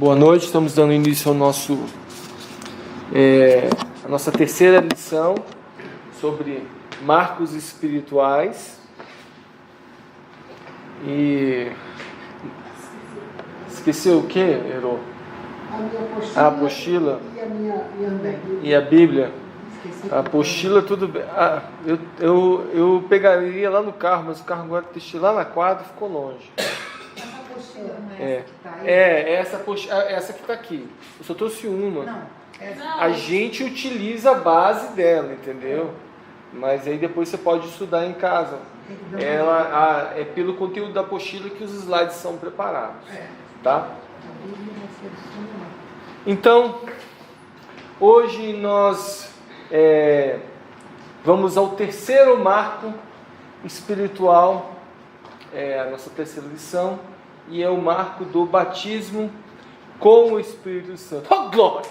Boa noite, estamos dando início ao a nossa terceira lição sobre marcos espirituais. E esqueceu o que, Herô? A apostila e a Bíblia. A apostila, tudo bem. Eu pegaria lá no carro, mas o carro agora deixei lá na quadra, ficou longe. Essa que está aqui. Eu só trouxe uma. A gente utiliza a base dela, entendeu? Mas aí depois você pode estudar em casa. É pelo conteúdo da apostila que os slides são preparados, tá? Então, hoje nós vamos ao terceiro marco espiritual, a nossa terceira lição, e é o marco do batismo com o Espírito Santo. Oh, glória!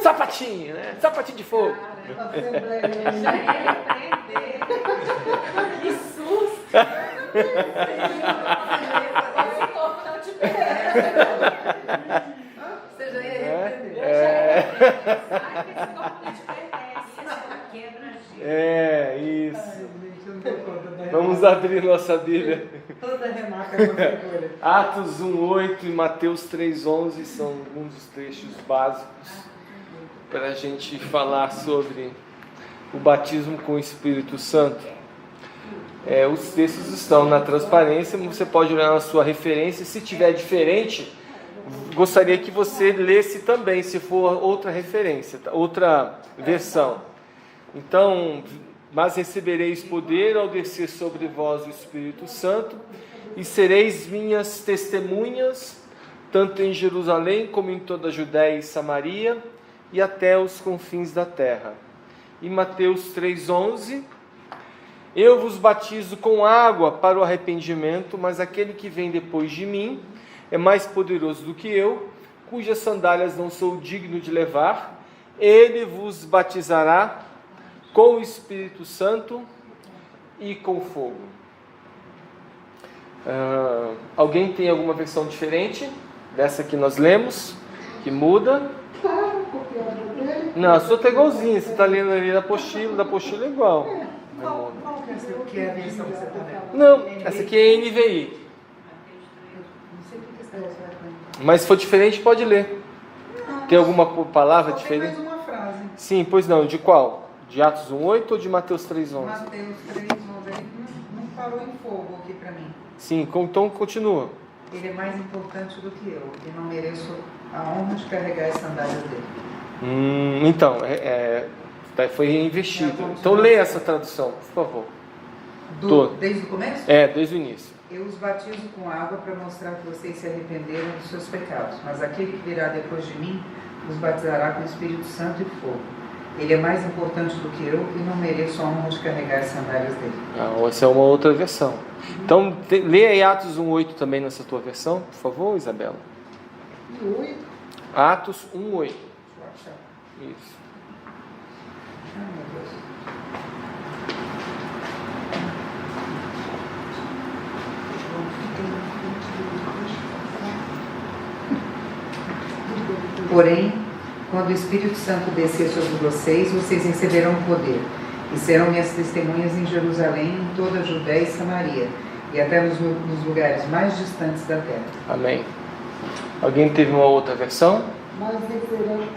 Sapatinho, né? Sapatinho de fogo. Já ia repreender. Que susto! Esse corpo não te pertence. Você já ia repreender. Sai que esse corpo não te pertence. Isso é uma quebra, gente. Isso. Vamos abrir nossa Bíblia. Atos 1:8 e Mateus 3:11 são alguns dos trechos básicos para a gente falar sobre o batismo com o Espírito Santo. Os textos estão na transparência, você pode olhar na sua referência. Se tiver diferente, gostaria que você lesse também, se for outra referência, outra versão. Então, mas recebereis poder ao descer sobre vós o Espírito Santo, e sereis minhas testemunhas, tanto em Jerusalém como em toda a Judéia e Samaria, e até os confins da terra. E Mateus 3:11, eu vos batizo com água para o arrependimento, mas aquele que vem depois de mim é mais poderoso do que eu, cujas sandálias não sou digno de levar. Ele vos batizará com o Espírito Santo e com fogo. Alguém tem alguma versão diferente dessa que nós lemos? Que muda? Não, a sua está igualzinha. Você está lendo ali da apostila é igual. Qual que é a versão que você está lendo? Não, essa aqui é NVI. Mas se for diferente, pode ler. Tem alguma palavra diferente? Tem mais uma frase. Sim, pois não. De qual? De Atos 1:8 ou de Mateus 3:11? Mateus 3:11 não parou em fogo aqui para mim. Sim, então continua. Ele é mais importante do que eu e não mereço a honra de carregar as sandálias dele. Então, foi reinvestido. Então lê essa tradução, por favor. Desde o começo? Desde o início. Eu os batizo com água para mostrar que vocês se arrependeram dos seus pecados, mas aquele que virá depois de mim os batizará com o Espírito Santo e fogo. Ele é mais importante do que eu e não mereço a honra de carregar as sandálias dele. Essa é uma outra versão. Então, lê aí Atos 1:8 também nessa tua versão, por favor, Isabela. 1:8? Atos 1:8. Deixa eu achar. Isso. Ai, meu Deus. Porém, quando o Espírito Santo descer sobre vocês, vocês receberão poder, e serão minhas testemunhas em Jerusalém, em toda a Judéia e Samaria, e até nos lugares mais distantes da terra. Amém. Alguém teve uma outra versão? Mas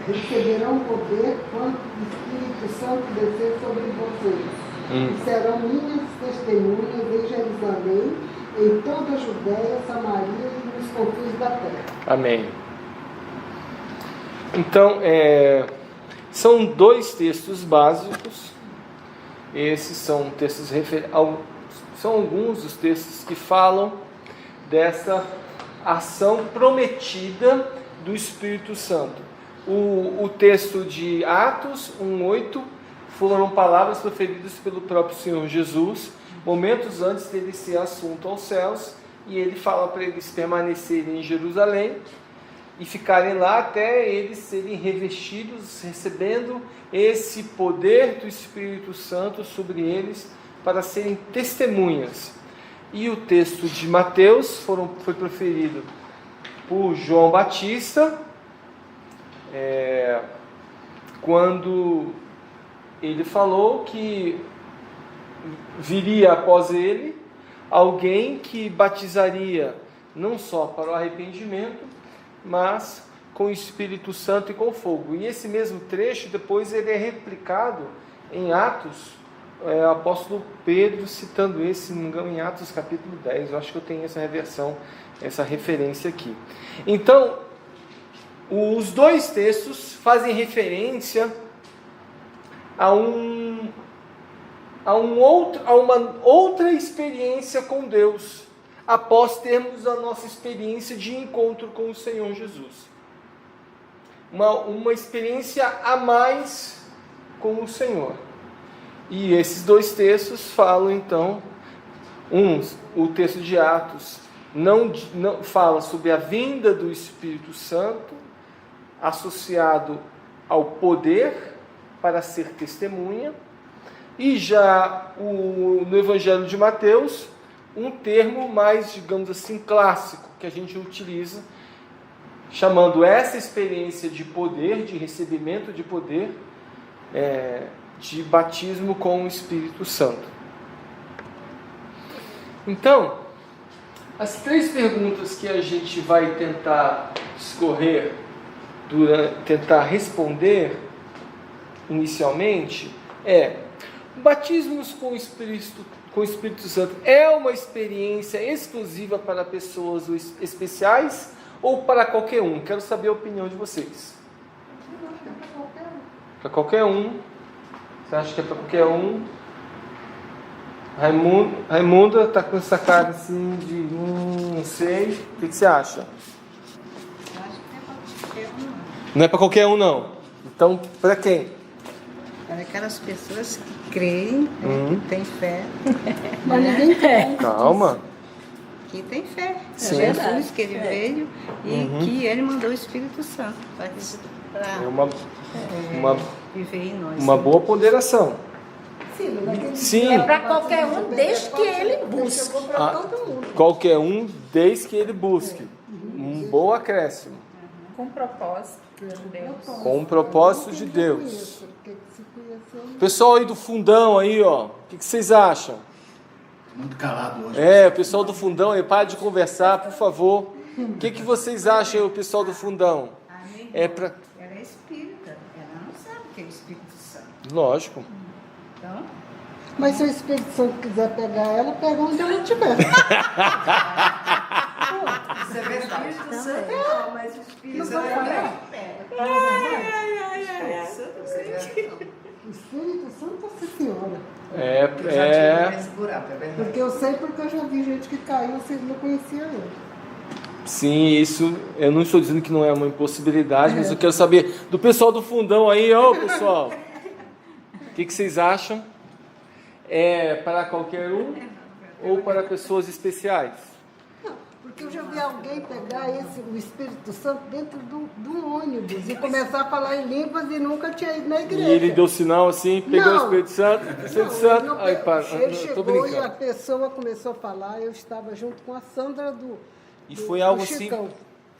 receberão poder quando o Espírito Santo descer sobre vocês. E serão minhas testemunhas em Jerusalém, em toda a Judéia, Samaria e nos confins da terra. Amém. Então, são dois textos básicos. Esses são textos são alguns dos textos que falam dessa ação prometida do Espírito Santo. O texto de Atos 1:8 foram palavras proferidas pelo próprio Senhor Jesus, momentos antes dele ser assunto aos céus, e ele fala para eles permanecerem em Jerusalém e ficarem lá até eles serem revestidos, recebendo esse poder do Espírito Santo sobre eles, para serem testemunhas. E o texto de Mateus foi proferido por João Batista, quando ele falou que viria após ele alguém que batizaria não só para o arrependimento, mas com o Espírito Santo e com fogo. E esse mesmo trecho, depois ele é replicado em Atos, o apóstolo Pedro citando esse, se não me engano, em Atos capítulo 10. Eu acho que eu tenho essa reversão, essa referência aqui. Então, os dois textos fazem referência a uma outra experiência com Deus, após termos a nossa experiência de encontro com o Senhor Jesus. Uma experiência a mais com o Senhor. E esses dois textos falam então, o texto de Atos não fala sobre a vinda do Espírito Santo associado ao poder para ser testemunha, e já no Evangelho de Mateus, um termo mais, digamos assim, clássico, que a gente utiliza, chamando essa experiência de poder, de recebimento de poder, de batismo com o Espírito Santo. Então, as três perguntas que a gente vai tentar discorrer, tentar responder inicialmente, o batismo com o Espírito Santo é uma experiência exclusiva para pessoas especiais ou para qualquer um? Quero saber a opinião de vocês. Para qualquer um. Você acha que é para qualquer um? Raimunda está com essa cara assim de não sei. O que você acha? Eu acho que não é para qualquer um, não. Não é para qualquer um, não. Então, para quem? Para aquelas pessoas que creem, que têm fé. Mas ninguém tem. Calma. Que tem fé. Sim. Jesus, que ele veio e que ele mandou o Espírito Santo para viver em nós. Uma boa ponderação. Sim. É para qualquer um, desde que ele busque. Para todo mundo. Qualquer um, desde que ele busque. Um bom acréscimo. Com propósito de Deus. Com o propósito de Deus. Pessoal aí do fundão aí, ó. O que vocês acham? Muito calado hoje. O pessoal do fundão aí, para de conversar, por favor. O que vocês acham aí, o pessoal do fundão? Ela é espírita, ela não sabe o que é o Espírito Santo. Lógico. Então, Mas se o Espírito Santo quiser pegar ela, pega onde ela estiver. Isso é verdade. O Espírito Santo não, mas o Espírito Santo O Espírito Santo, Nossa Senhora. Porque eu sei, porque eu já vi gente que caiu, vocês não conheciam eu. Sim, isso, eu não estou dizendo que não é uma impossibilidade, mas eu quero saber do pessoal do fundão aí, ó, pessoal. O que vocês acham? É para qualquer um ou para pessoas especiais? Porque eu já vi alguém pegar o Espírito Santo dentro de um ônibus e começar a falar em línguas e nunca tinha ido na igreja. E ele deu sinal assim, pegou Não. o Espírito Santo, Aí, ele tô chegou brincando. e a pessoa começou a falar, eu estava junto com a Sandra E foi algo assim Chicão.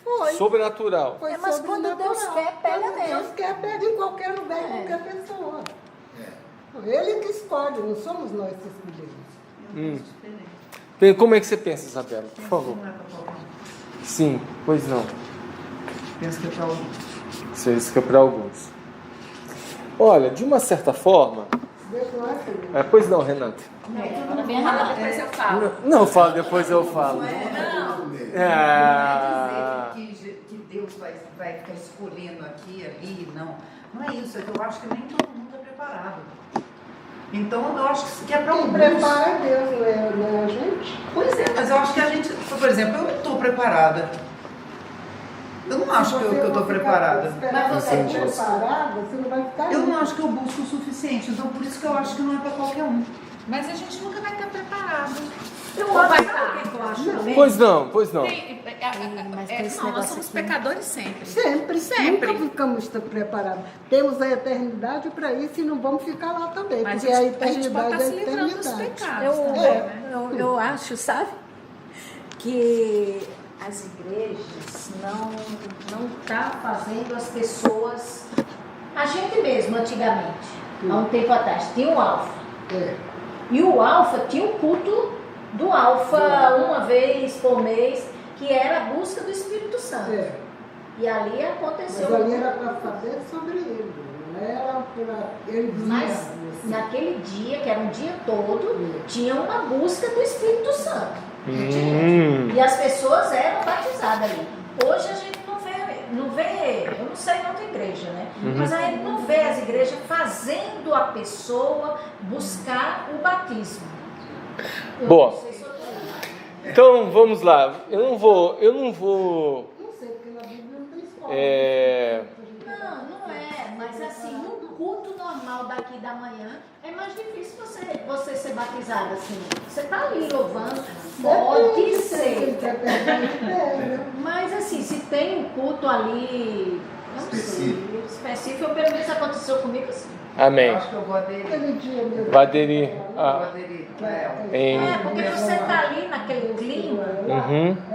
Foi. sobrenatural. Foi Mas quando Deus quer, pega Quando mesmo. Deus quer, pega em qualquer lugar, em qualquer pessoa. Ele que escolhe, não somos nós que escolhemos. Como é que você pensa, Isabela? Por favor. Sim, pois não. Penso que é para alguns. Isso que é para alguns. Olha, de uma certa forma... pois não, Renata. Agora vem a Renata, depois eu falo. Não, fala, depois eu falo. Não dizer que Deus vai ficar escolhendo aqui, ali, não. Não é isso, é que eu acho que nem todo mundo é preparado. Então eu acho que é para Quem alguns. prepara é Deus, não é a gente? Pois é, mas eu acho que a gente, por exemplo, eu não estou preparada. Eu não acho que eu estou preparada. Mas você é preparada, você não vai ficar. Eu não acho que eu busco o suficiente, então por isso que eu acho que não é para qualquer um. Mas a gente nunca vai estar preparado. eu Ou vai acho estar? que eu acho também. Pois não. A Mas tem esse Não, nós negócio somos aqui. pecadores sempre. Sempre, Sempre. nunca ficamos preparados. Temos a eternidade para isso e não vamos ficar lá também, Mas porque a a gente pode eternidade estar é se a livrando dos eternidade. pecados também, né? Eu acho, sabe, que as igrejas não tá fazendo as pessoas... A gente mesmo, antigamente, há um tempo atrás, tinha o Alfa. É. E o Alfa tinha o culto do Alfa uma vez por mês, que era a busca do Espírito Santo. É. E ali aconteceu... Mas ali era para saber sobre ele, não era para ele Mas assim. naquele dia, que era um dia todo, tinha uma busca do Espírito Santo. E as pessoas eram batizadas ali. Hoje a gente não vê, eu não sei em outra igreja, né? Mas a gente não vê as igrejas fazendo a pessoa buscar o batismo. Eu Boa. não sei se eu tô errado. Então vamos lá. Eu não vou. Não sei, porque na Bíblia não tem escola. Não é, mas assim, no culto normal daqui da manhã, é mais difícil você ser batizado assim. Você está ali louvando, pode ser. Mas assim, se tem um culto ali, eu não sei, específico, pelo menos aconteceu comigo assim. Amém. Eu acho que eu vou aderir. Aquele dia mesmo. Vai aderir. Eu vou Ah, aderir para ela. em... Porque você está ali naquele clima,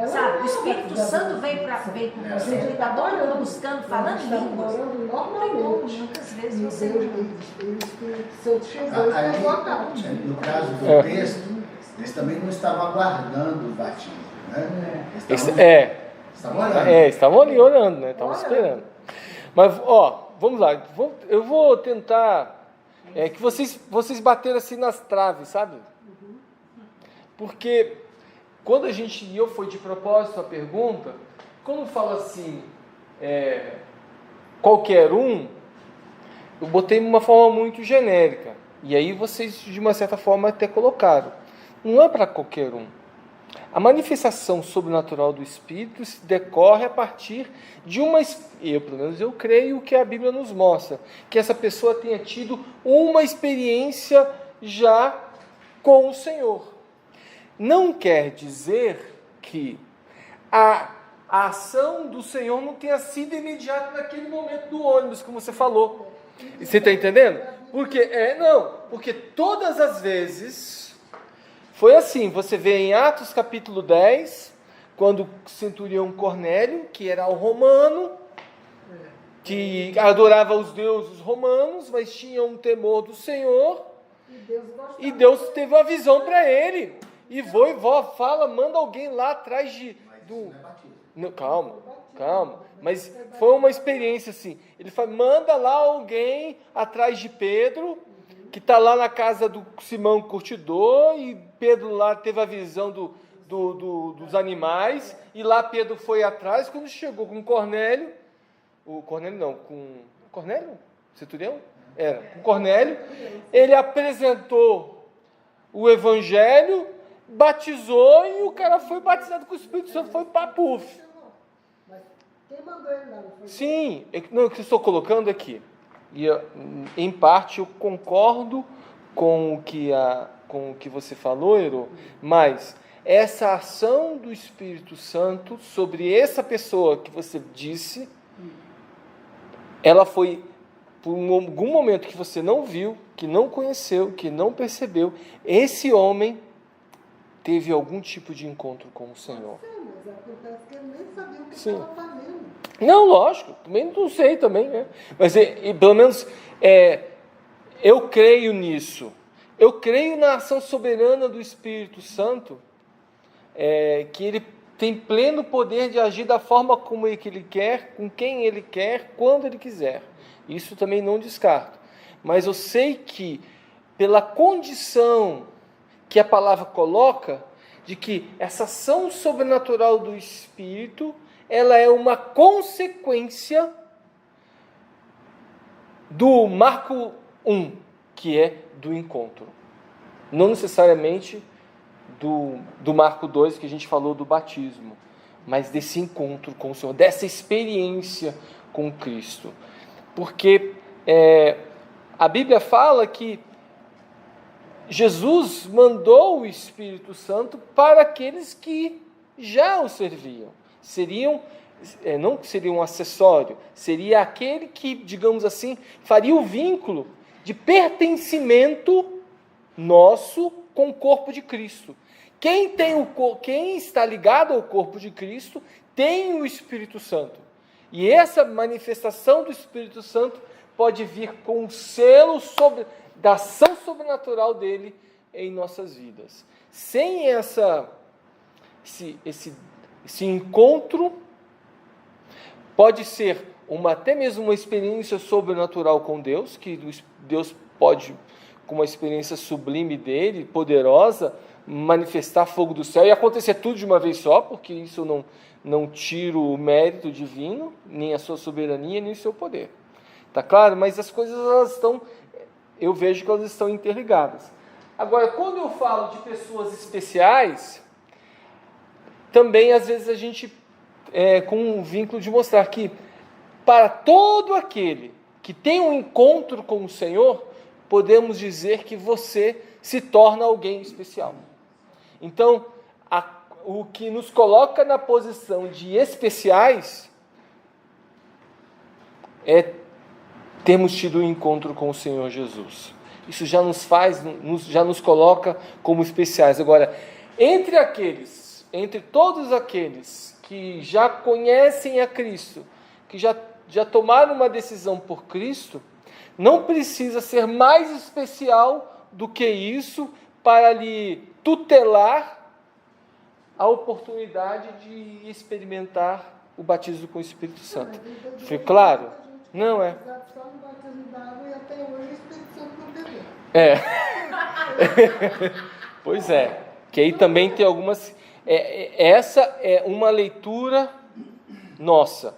sabe? O Espírito Santo vem com você, ele está todo mundo buscando, falando em línguas. Não tem como, Normalmente. muitas vezes E você Deus, não. e o Espírito Santo chegou e Aí, pegou a casa. no caso do texto, eles também não estavam aguardando o batismo, né? Eles estavam olhando. Estavam ali orando, né? Estavam esperando. Mas, ó, vamos lá. Eu vou tentar que vocês bateram assim nas traves, sabe? Porque quando e eu fui de propósito a pergunta, quando fala assim, qualquer um, eu botei de uma forma muito genérica. E aí vocês, de uma certa forma, até colocaram. Não é para qualquer um. A manifestação sobrenatural do Espírito se decorre a partir de pelo menos eu creio que a Bíblia nos mostra, que essa pessoa tenha tido uma experiência já com o Senhor. Não quer dizer que a ação do Senhor não tenha sido imediata naquele momento do ônibus, como você falou. Você está entendendo? Porque todas as vezes foi assim. Você vê em Atos capítulo 10, quando o centurião Cornélio, que era o romano, que adorava os deuses romanos, mas tinha um temor do Senhor, e Deus teve uma visão para ele. E manda alguém lá atrás Não, calma. Mas foi uma experiência assim. Ele fala, manda lá alguém atrás de Pedro, que está lá na casa do Simão Curtidor, e Pedro lá teve a visão dos animais, e lá Pedro foi atrás. Quando chegou com Cornélio, Cornélio? Centurião? Com Cornélio, ele apresentou o evangelho, batizou, e o cara foi batizado com o Espírito Santo, foi papuf. Quem mandou ele lá? Sim, o que eu estou colocando aqui, e em parte eu concordo com o que você falou, Ero, mas essa ação do Espírito Santo sobre essa pessoa que você disse, ela foi por algum momento que você não viu, que não conheceu, que não percebeu, esse homem teve algum tipo de encontro com o Senhor. Mas acontece que ele nem sabia o que Sim. estava fazendo. Não, lógico, também não sei também, né? Mas pelo menos eu creio nisso. Eu creio na ação soberana do Espírito Santo, que ele tem pleno poder de agir da forma como ele quer, com quem ele quer, quando ele quiser. Isso também não descarto. Mas eu sei que, pela condição que a palavra coloca, de que essa ação sobrenatural do Espírito, ela é uma consequência do Marco 1, que é do encontro. Não necessariamente do Marco 2, que a gente falou do batismo, mas desse encontro com o Senhor, dessa experiência com Cristo. Porque a Bíblia fala que Jesus mandou o Espírito Santo para aqueles que já o serviam. não seria um acessório, seria aquele que, digamos assim, faria o vínculo de pertencimento nosso com o corpo de Cristo. Quem está ligado ao corpo de Cristo tem o Espírito Santo. E essa manifestação do Espírito Santo pode vir com o selo da ação sobrenatural dele em nossas vidas. Sem esse encontro, pode ser até mesmo uma experiência sobrenatural com Deus, que Deus pode, com uma experiência sublime dele, poderosa, manifestar fogo do céu e acontecer tudo de uma vez só, porque isso não tira o mérito divino, nem a sua soberania, nem o seu poder. Tá claro? Mas as coisas, eu vejo que elas estão interligadas. Agora, quando eu falo de pessoas especiais, também às vezes a gente, com um vínculo de mostrar que para todo aquele que tem um encontro com o Senhor, podemos dizer que você se torna alguém especial. Então, o que nos coloca na posição de especiais é termos tido um encontro com o Senhor Jesus. Isso já nos coloca como especiais. Agora, entre todos aqueles que já conhecem a Cristo, que já tomaram uma decisão por Cristo, não precisa ser mais especial do que isso para lhe tutelar a oportunidade de experimentar o batismo com o Espírito Santo. Foi claro? Não é? Pois é. Que aí também tem algumas... essa é uma leitura nossa.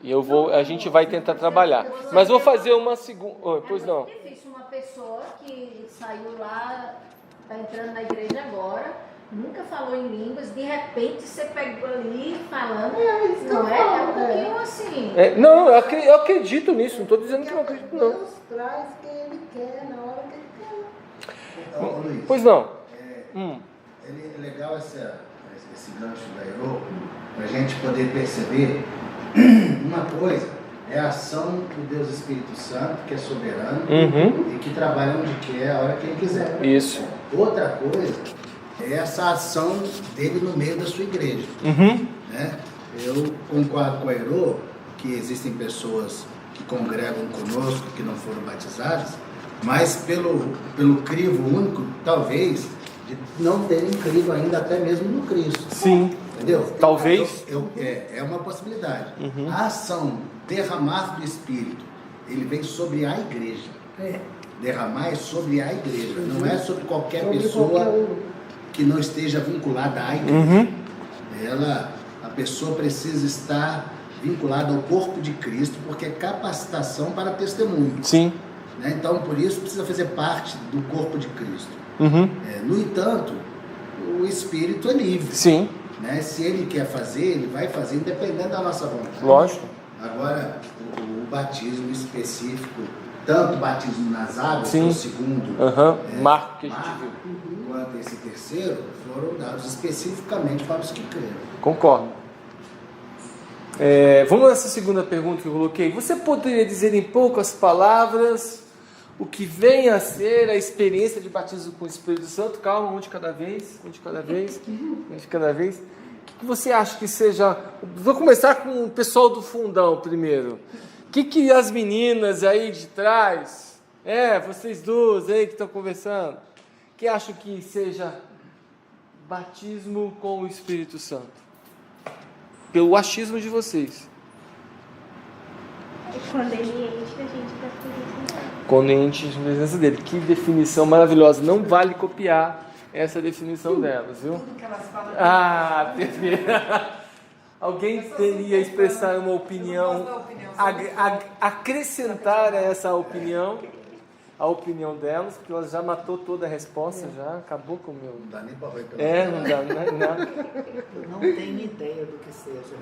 E a gente vai tentar trabalhar. Mas vou fazer uma segunda... Pois não. É muito difícil uma pessoa que saiu lá, está entrando na igreja agora, nunca falou em línguas, de repente você pegou ali falando, não é? É um pouquinho assim. Não, eu acredito nisso, não estou dizendo que não acredito, não. Deus traz quem Ele quer, na hora que Ele quer. Então, Luiz, Pois não. É legal esse gancho da Ero, para a gente poder perceber uma coisa, é a ação do Deus Espírito Santo, que é soberano e que trabalha onde quer, a hora que Ele quiser. Isso. Outra coisa é essa ação dele no meio da sua igreja. Né? Eu concordo com a Ero que existem pessoas que congregam conosco, que não foram batizadas, mas pelo crivo único, talvez, de não terem crido ainda até mesmo no Cristo. Sim. Entendeu? Talvez. É uma possibilidade. A ação, derramar do Espírito, ele vem sobre a igreja. Derramar é sobre a igreja, não é sobre qualquer pessoa que não esteja vinculada à igreja. A pessoa precisa estar vinculada ao corpo de Cristo, porque é capacitação para testemunho. Sim. Né? Então, por isso, precisa fazer parte do corpo de Cristo. No entanto, o Espírito é livre. Sim. Né? Se ele quer fazer, ele vai fazer, independente da nossa vontade. Lógico. Agora, o batismo específico, tanto o batismo nas águas, que é o segundo marco que a gente viu, quanto esse terceiro, foram dados especificamente para os que creram. Concordo. Vamos nessa segunda pergunta que eu coloquei. Você poderia dizer em poucas palavras o que vem a ser a experiência de batismo com o Espírito Santo? Calma, um de cada vez. O que você acha que seja... Vou começar com o pessoal do fundão primeiro. O que as meninas aí de trás, vocês duas aí que estão conversando, que acham que seja batismo com o Espírito Santo? Pelo achismo de vocês. Quando ele enche a gente da presença dele. Quando enche a presença dele. Que definição maravilhosa. Não vale copiar essa definição delas, viu? Tudo que elas falam. Alguém teria expressar uma opinião, acrescentar a essa opinião, a opinião delas, porque ela já matou toda a resposta, já acabou com o meu. Não dá nem para ver. Não dá, nada. Eu não tenho ideia do que seja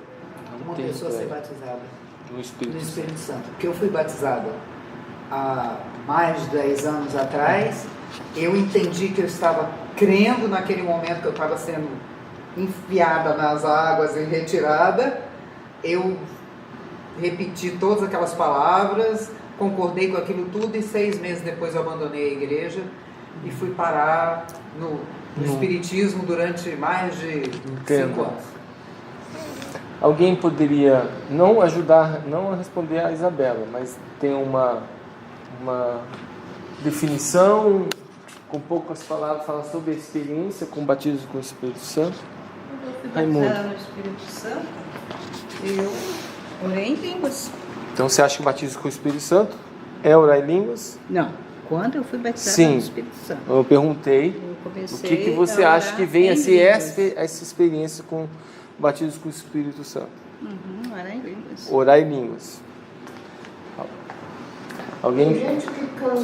uma pessoa ser batizada no no Espírito Espírito Santo. Porque eu fui batizado há mais de 10 anos atrás, eu entendi que eu estava crendo naquele momento que eu estava sendo enfiada nas águas e retirada, eu repeti todas aquelas palavras, concordei com aquilo tudo e 6 meses depois eu abandonei a igreja e fui parar no espiritismo durante mais de 5 anos. Alguém poderia não ajudar, não a responder a Isabela, mas tem uma definição com poucas palavras, fala sobre a experiência com o batismo com o Espírito Santo? Quando eu fui Raimundo. batizada no Espírito Santo, eu orei em línguas. Então você acha que o batismo com o Espírito Santo é orar em línguas? Não, quando eu fui batizada Sim. no Espírito Santo. Eu perguntei Eu o comecei que você a acha orar que vem a em ser línguas. essa experiência com o batismo com o Espírito Santo. Orar em línguas. Orar em línguas. Tem Alguém? gente que canta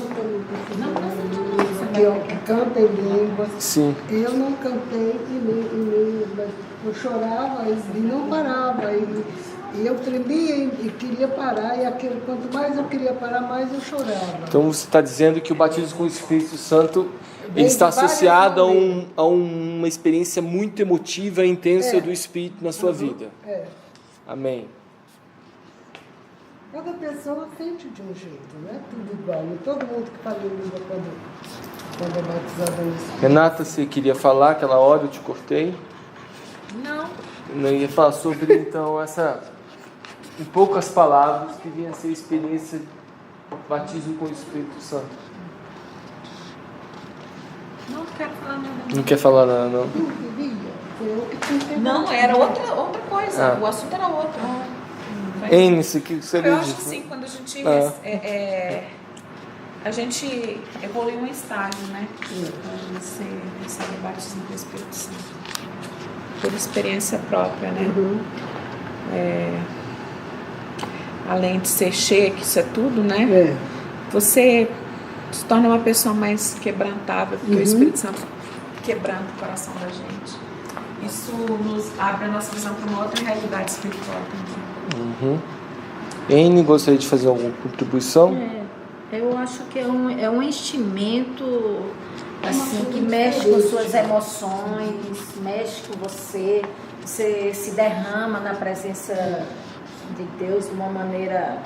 que canta em línguas. Sim. Eu não cantei em línguas. Eu chorava e não parava. E eu tremia e queria parar. E aquilo, quanto mais eu queria parar, mais eu chorava. Então você está dizendo que o batismo com o Espírito Santo ele Vem está de várias associado maneiras. a uma experiência muito emotiva e intensa É. do Espírito na sua vida. É. Amém. Cada pessoa sente de um jeito, não é tudo igual. E todo mundo que fala em língua quando é batizado é isso. Renata, você queria falar aquela hora, eu te cortei. Não. Não ia falar sobre, então, em poucas palavras, que vinha a ser a experiência de batismo com o Espírito Santo. Não quero falar nada. Não quer falar nada, não? Eu queria, foi eu que tentei. Não, era outra coisa. Ah. O assunto era outro. Enes, o que você Eu lhe acho que disse? sim, quando a gente a gente evolui um estágio, né? Quando você recebe o batismo com o Espírito Santo. Por experiência própria, né? Além de ser cheia, que isso é tudo, né? É. Você se torna uma pessoa mais quebrantável, porque o Espírito Santo quebranta o coração da gente. Isso nos abre a nossa visão para uma outra realidade espiritual também. Ene, gostaria de fazer alguma contribuição? Eu acho que é um enchimento assim, que mexe com suas emoções, mexe com você se derrama na presença de Deus de uma maneira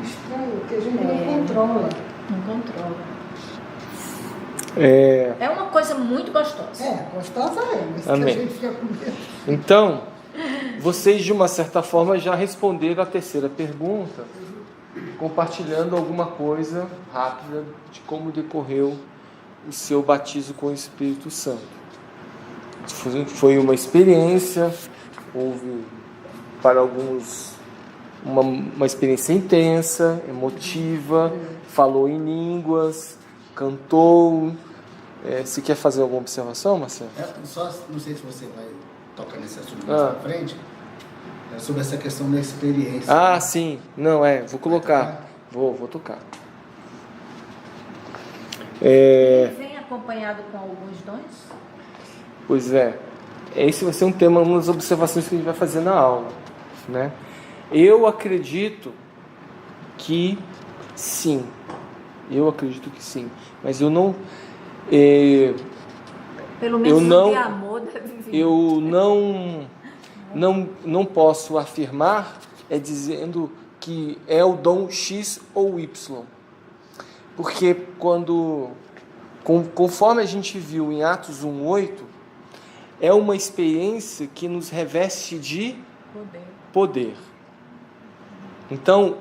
Estranho, que a gente não controla. não controla. É, É uma coisa muito gostosa. Gostosa é, mas que Amém. a gente fica com medo. então, vocês de uma certa forma já responderam a terceira pergunta, compartilhando alguma coisa rápida de como decorreu o seu batismo com o Espírito Santo. Foi uma experiência, houve para alguns uma experiência intensa, emotiva, falou em línguas, cantou. Você quer fazer alguma observação, Marcelo? Só não sei se você vai tocar nesse assunto mais pra frente. Sobre essa questão da experiência. Ah, sim. Não, vou colocar. Vou tocar. Vem acompanhado com alguns dons? Pois é. Esse vai ser um tema, uma das observações que a gente vai fazer na aula, né? Eu acredito que sim. Mas eu não... Pelo menos Eu não- de amor deve vir. Eu não posso afirmar dizendo que é o dom X ou Y. Porque conforme a gente viu em Atos 1:8, é uma experiência que nos reveste de poder. Então,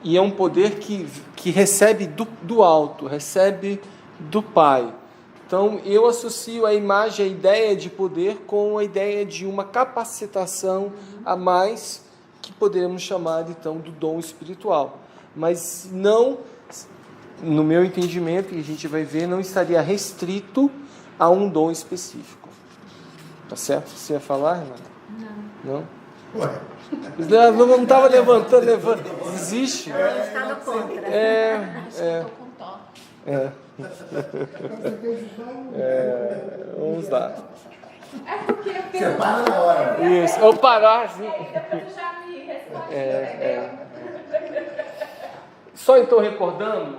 e é um poder que recebe do alto, recebe do Pai. Então, eu associo a imagem, a ideia de poder com a ideia de uma capacitação a mais, que poderíamos chamar, então, do dom espiritual. Mas não, no meu entendimento, e a gente vai ver, não estaria restrito a um dom específico. Tá certo? Você ia falar, Renata? Não. Ué, Não estava levantando. Desiste. Eu estava contra. Vamos lá. É porque eu você para na hora. Isso. Ou parar, assim. depois já me responde. Só então recordando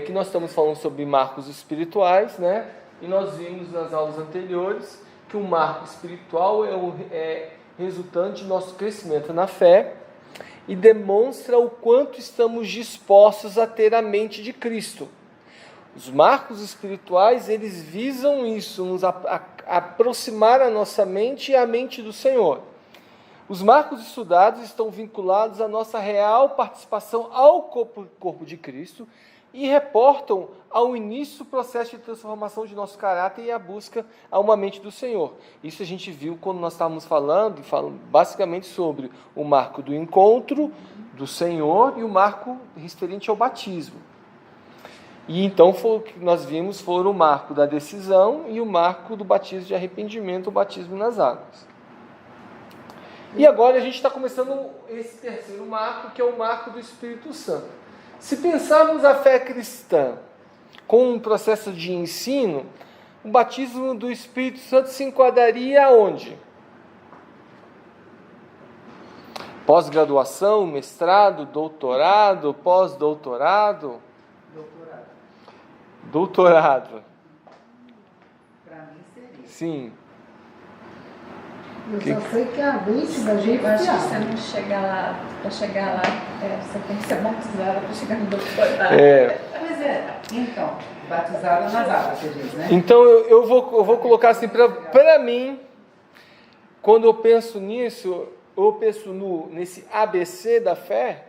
que nós estamos falando sobre marcos espirituais, né? E nós vimos nas aulas anteriores que o marco espiritual é resultante do nosso crescimento na fé e demonstra o quanto estamos dispostos a ter a mente de Cristo. Os marcos espirituais, eles visam isso, nos aproximar a nossa mente e a mente do Senhor. Os marcos estudados estão vinculados à nossa real participação ao corpo de Cristo e reportam ao início do processo de transformação de nosso caráter e a busca a uma mente do Senhor. Isso a gente viu quando nós estávamos falando basicamente sobre o marco do encontro do Senhor e o marco referente ao batismo. E então o que nós vimos foram o marco da decisão e o marco do batismo de arrependimento, o batismo nas águas. E agora a gente está começando esse terceiro marco, que é o marco do Espírito Santo. Se pensarmos a fé cristã com um processo de ensino, o batismo do Espírito Santo se enquadraria aonde? Pós-graduação, mestrado, doutorado, pós-doutorado? Doutorado. Para mim seria. Sim. Eu só sei que a mente da gente Eu acho que se você abre. não chega lá, para chegar lá, você tem que ser batizada para chegar no doutorado. Pois é, então, batizada nas águas, você diz, né? Então eu vou colocar assim, para mim, quando eu penso nisso, eu penso nesse ABC da fé,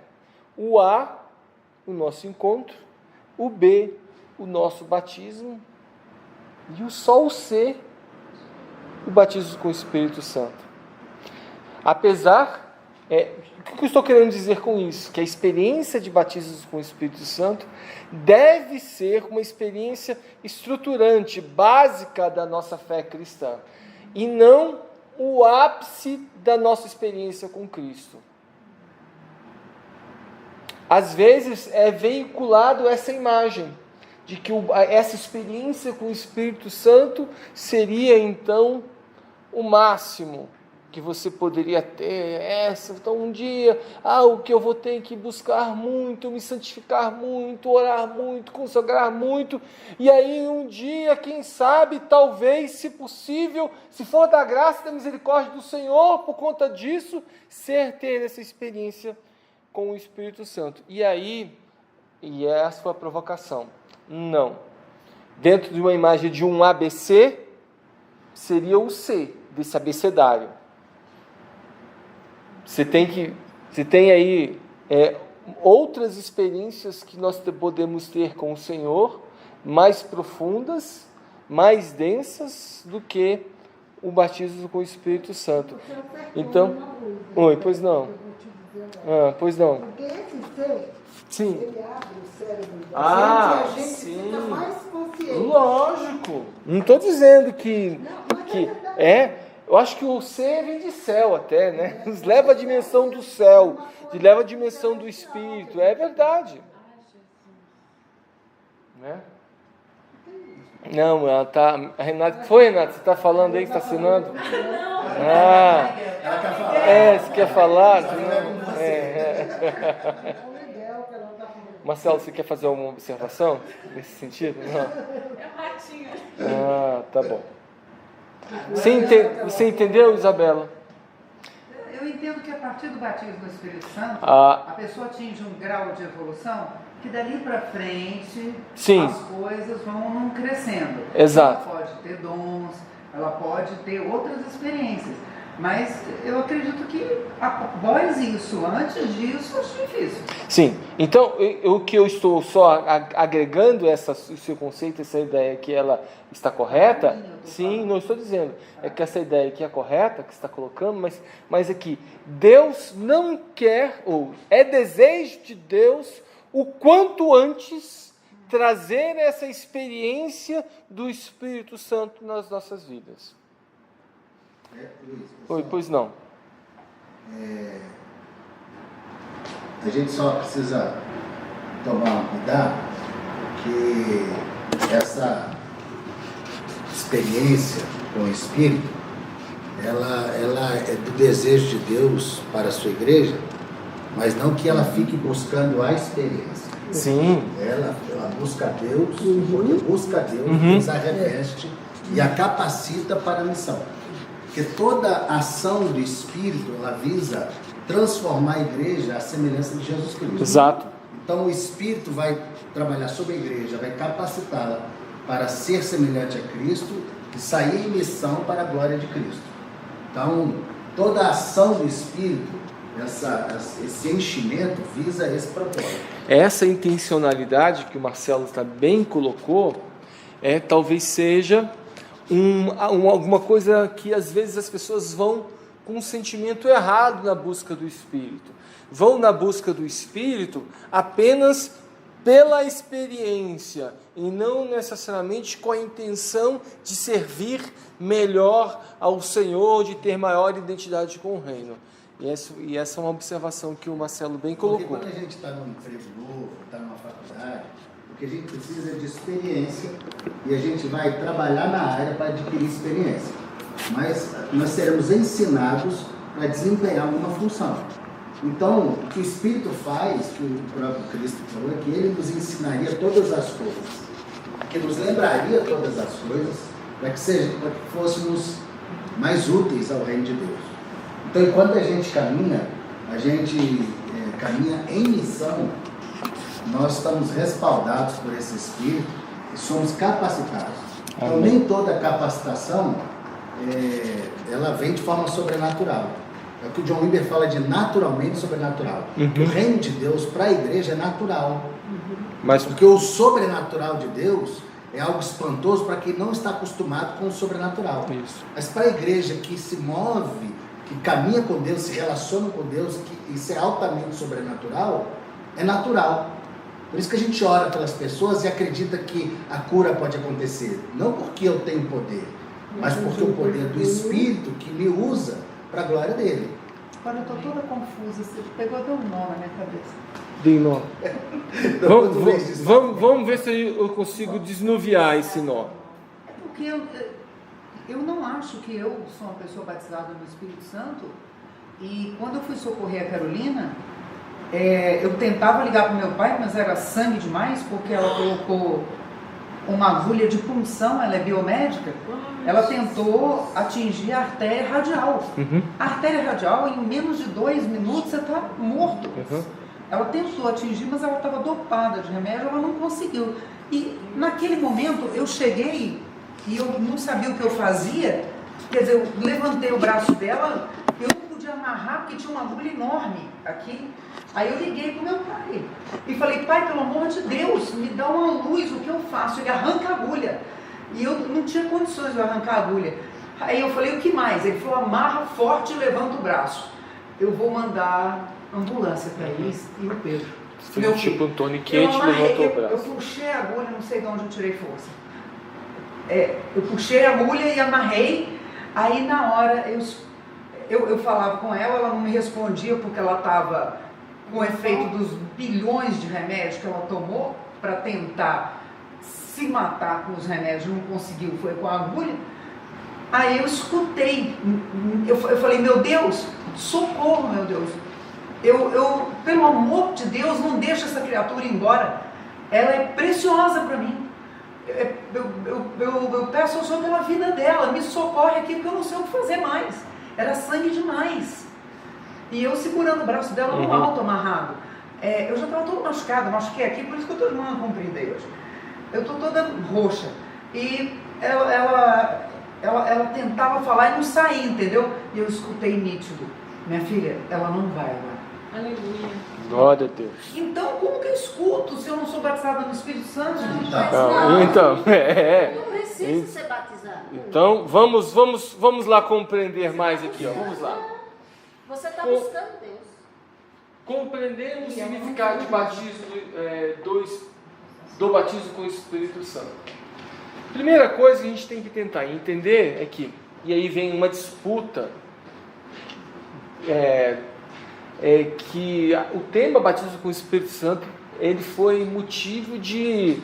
o A, o nosso encontro, o B, o nosso batismo, e o C, o batismo com o Espírito Santo. Apesar, o que eu estou querendo dizer com isso? Que a experiência de batismo com o Espírito Santo deve ser uma experiência estruturante, básica da nossa fé cristã, e não o ápice da nossa experiência com Cristo. Às vezes é veiculado essa imagem de que essa experiência com o Espírito Santo seria então o máximo que você poderia ter. Então um dia, o que eu vou ter que buscar muito, me santificar muito, orar muito, consagrar muito, e aí um dia, quem sabe, talvez, se possível, se for da graça e da misericórdia do Senhor, por conta disso, ter essa experiência com o Espírito Santo. E essa foi a provocação. Não. Dentro de uma imagem de um ABC, seria o C desse abecedário. Você tem aí outras experiências que nós podemos ter com o Senhor, mais profundas, mais densas do que o batismo com o Espírito Santo. Então, pois não. Pois não. Porque esse ser, Sim. ele abre o cérebro da gente e a gente sim. fica mais consciente. Lógico. Não estou dizendo que eu acho que o ser vem de céu até, né? Nos leva à dimensão do céu, leva à dimensão do Espírito. É verdade. Né? Não, ela tá. A Renata, Renata? Você está falando aí, está assinando? Ela quer falar. Você quer falar? Marcelo, você quer fazer alguma observação nesse sentido? Não. É um ratinho. Tá bom. Você entendeu, Isabela? Eu entendo que a partir do batismo do Espírito Santo, a pessoa atinge um grau de evolução que dali para frente Sim. as coisas vão crescendo. Exato. Ela pode ter dons, ela pode ter outras experiências. Mas eu acredito que após isso, antes disso, acho difícil. Sim. Então, o que eu estou só agregando o seu conceito, essa ideia que ela está correta, sim, não estou dizendo. É que essa ideia que é correta, que você está colocando, mas é que Deus não quer, ou é desejo de Deus, o quanto antes trazer essa experiência do Espírito Santo nas nossas vidas. Luiz, Pois não. A gente só precisa tomar cuidado que essa experiência com o Espírito, ela é do desejo de Deus para a sua igreja, mas não que ela fique buscando a experiência. Sim. Ela busca a Deus, porque busca a Deus, Deus a reveste e a capacita para a missão. Porque toda ação do Espírito, ela visa transformar a igreja à semelhança de Jesus Cristo. Exato. Então o Espírito vai trabalhar sobre a igreja, vai capacitá-la para ser semelhante a Cristo e sair em missão para a glória de Cristo. Então, toda a ação do Espírito, esse enchimento visa esse propósito. Essa intencionalidade que o Marcelo também colocou, talvez seja alguma coisa que às vezes as pessoas vão com um sentimento errado na busca do Espírito. Vão na busca do Espírito apenas pela experiência e não necessariamente com a intenção de servir melhor ao Senhor, de ter maior identidade com o reino. E essa é uma observação que o Marcelo bem colocou. Porque quando a gente está num emprego novo, está numa faculdade, o que a gente precisa é de experiência e a gente vai trabalhar na área para adquirir experiência. Mas nós seremos ensinados para desempenhar alguma função. Então, o que o Espírito faz, que o próprio Cristo falou, é que ele nos ensinaria todas as coisas, que nos lembraria todas as coisas, para que fôssemos mais úteis ao reino de Deus. Então, enquanto a gente caminha em missão, nós estamos respaldados por esse Espírito e somos capacitados. Então, nem toda capacitação ela vem de forma sobrenatural. É o que o John Wimber fala de naturalmente sobrenatural. O reino de Deus para a igreja é natural. Porque o sobrenatural de Deus é algo espantoso para quem não está acostumado com o sobrenatural. Isso. Mas para a igreja que se move, que caminha com Deus, se relaciona com Deus, que isso é altamente sobrenatural, é natural. Por isso que a gente ora pelas pessoas e acredita que a cura pode acontecer. Não porque eu tenho poder, mas porque o poder do Espírito que me usa para a glória dele. Agora eu estou toda confusa, você pegou deu um nó na minha cabeça. Dei nó. Vamos ver se eu consigo desnuviar esse nó. É porque eu não acho que eu sou uma pessoa batizada no Espírito Santo, e quando eu fui socorrer a Carolina, eu tentava ligar para o meu pai, mas era sangue demais, porque ela colocou uma agulha de punção, ela é biomédica, ela tentou atingir a artéria radial. A artéria radial, em menos de 2 minutos, você está morto. Ela tentou atingir, mas ela estava dopada de remédio, ela não conseguiu. E naquele momento, eu cheguei e eu não sabia o que eu fazia, quer dizer, eu levantei o braço dela, eu não podia amarrar, porque tinha uma agulha enorme aqui. Aí eu liguei para o meu pai e falei: pai, pelo amor de Deus, me dá uma luz, o que eu faço? Ele arranca a agulha. E eu não tinha condições de arrancar a agulha. Aí eu falei: o que mais? Ele falou: amarra forte e levanta o braço. Eu vou mandar ambulância para eles e o Pedro. Tipo um toniquete, levantou o braço. Eu puxei a agulha, não sei de onde eu tirei força. Eu puxei a agulha e amarrei. Aí na hora eu falava com ela, ela não me respondia porque ela estava com o efeito dos bilhões de remédios que ela tomou para tentar se matar com os remédios, não conseguiu, foi com a agulha. Aí eu escutei, eu falei: meu Deus, socorro, meu Deus, eu pelo amor de Deus, não deixa essa criatura ir embora, ela é preciosa para mim, eu peço ao Senhor pela vida dela, me socorre aqui, porque eu não sei o que fazer mais, era sangue demais. E eu segurando o braço dela no alto, amarrado. Eu já estava toda machucada, machuquei aqui, por isso que eu estou de mão comprida hoje. Eu estou toda roxa. E ela tentava falar e não saía, entendeu? E eu escutei nítido: minha filha, ela não vai agora. Aleluia. Glória a Deus. Então, como que eu escuto se eu não sou batizada no Espírito Santo? Então, Não precisa ser batizado. Então, vamos lá compreender mais aqui, ó. Vamos lá. Você está buscando Deus. Compreendendo o significado de batismo, do batismo com o Espírito Santo. Primeira coisa que a gente tem que tentar entender é que, e aí vem uma disputa, que o tema batismo com o Espírito Santo, ele foi motivo de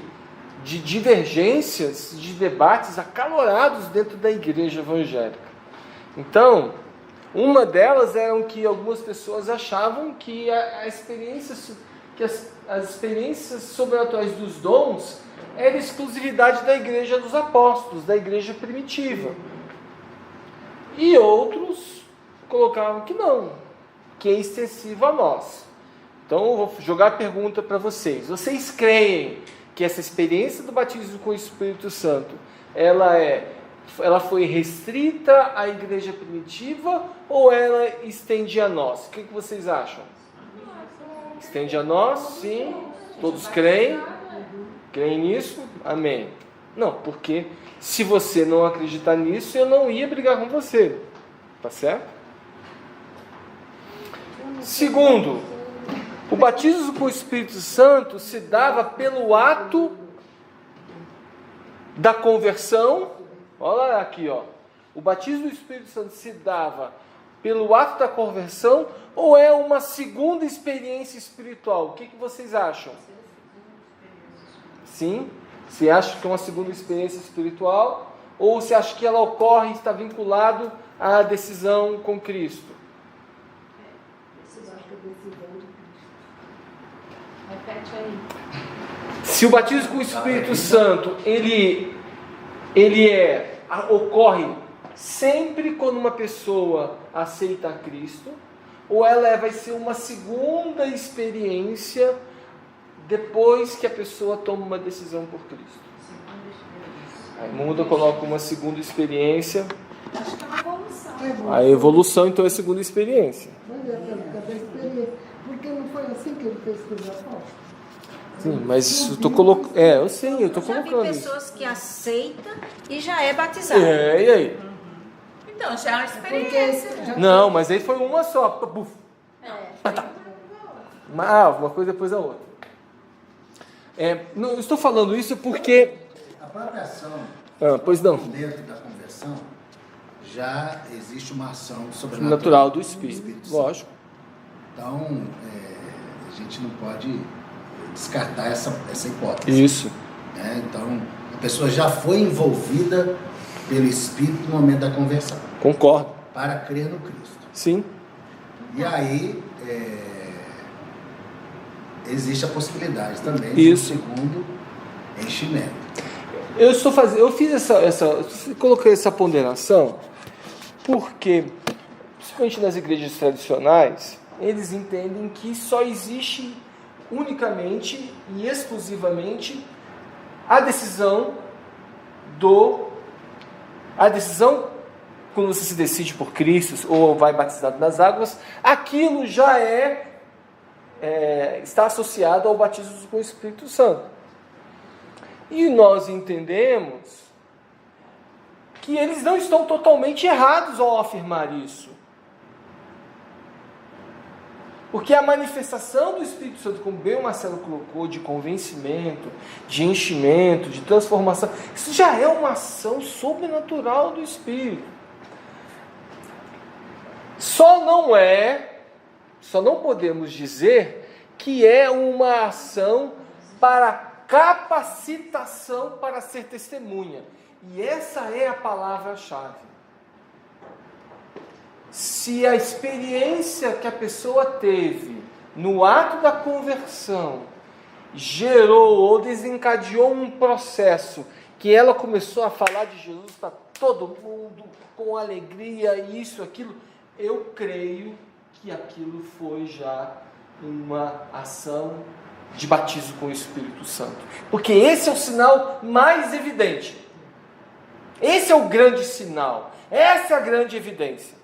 divergências, de debates acalorados dentro da igreja evangélica. Então, uma delas era que algumas pessoas achavam que a experiência que as experiências sobrenaturais dos dons era exclusividade da igreja dos apóstolos, da igreja primitiva. E outros colocavam que não, que é excessivo a nós. Então eu vou jogar a pergunta para vocês. Vocês creem que essa experiência do batismo com o Espírito Santo, ela foi restrita à igreja primitiva ou ela estende a nós? O que vocês acham? Estende a nós? Sim. Todos creem? Creem nisso? Amém. Não, porque se você não acreditar nisso, eu não ia brigar com você. Tá certo? Segundo, o batismo com o Espírito Santo se dava pelo ato da conversão. Olha aqui, ó. O batismo do Espírito Santo se dava pelo ato da conversão ou é uma segunda experiência espiritual? O que vocês acham? Sim? Você acha que é uma segunda experiência espiritual? Ou você acha que ela ocorre e está vinculado à decisão com Cristo? Repete aí. Se o batismo com o Espírito Santo, ele ocorre sempre quando uma pessoa aceita a Cristo, ou ela vai ser uma segunda experiência depois que a pessoa toma uma decisão por Cristo? Aí muda, coloca uma segunda experiência. Acho que é uma evolução. A evolução, então, é a segunda experiência. Mas é da experiência. Porque não foi assim que ele fez com os apóstolos? Sim, mas eu estou colocando. Eu sei, eu estou Já vi colocando isso. pessoas que aceitam e já é batizado. E aí? Então, já é uma experiência. Não, mas aí foi uma só. Buf. Uma coisa depois da outra. Não, eu estou falando isso porque... A própria ação, pois não. dentro da conversão, já existe uma ação Sobrenatural do Espírito. Lógico. Então, a gente não pode descartar essa hipótese. Isso. Então, a pessoa já foi envolvida pelo Espírito no momento da conversão. Concordo. Para crer no Cristo. Sim. E aí, existe a possibilidade também Isso. do segundo enchimento. Eu fiz coloquei essa ponderação porque, principalmente nas igrejas tradicionais, eles entendem que só existe unicamente e exclusivamente a decisão quando você se decide por Cristo ou vai batizado nas águas, aquilo já está associado ao batismo com o Espírito Santo. E nós entendemos que eles não estão totalmente errados ao afirmar isso. Porque a manifestação do Espírito Santo, como bem o Marcelo colocou, de convencimento, de enchimento, de transformação, isso já é uma ação sobrenatural do Espírito. Só não podemos dizer que é uma ação para capacitação para ser testemunha. E essa é a palavra-chave. Se a experiência que a pessoa teve no ato da conversão gerou ou desencadeou um processo que ela começou a falar de Jesus para todo mundo, com alegria, isso, aquilo, eu creio que aquilo foi já uma ação de batismo com o Espírito Santo. Porque esse é o sinal mais evidente. Esse é o grande sinal. Essa é a grande evidência.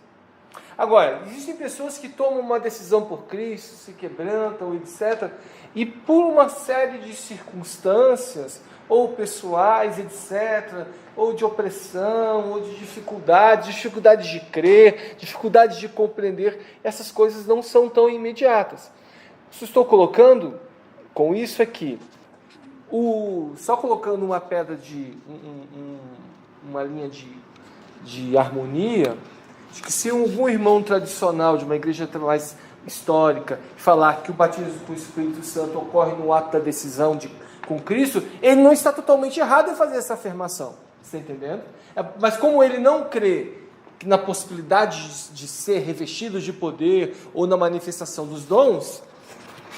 Agora, existem pessoas que tomam uma decisão por Cristo, se quebrantam, etc. E por uma série de circunstâncias, ou pessoais, etc., ou de opressão, ou de dificuldade de crer, dificuldade de compreender, essas coisas não são tão imediatas. O que eu estou colocando com isso aqui, só colocando uma pedra uma linha de harmonia, de que se algum irmão tradicional de uma igreja mais histórica falar que o batismo com o Espírito Santo ocorre no ato da decisão com Cristo, ele não está totalmente errado em fazer essa afirmação. Você está entendendo? Mas como ele não crê na possibilidade de ser revestido de poder ou na manifestação dos dons,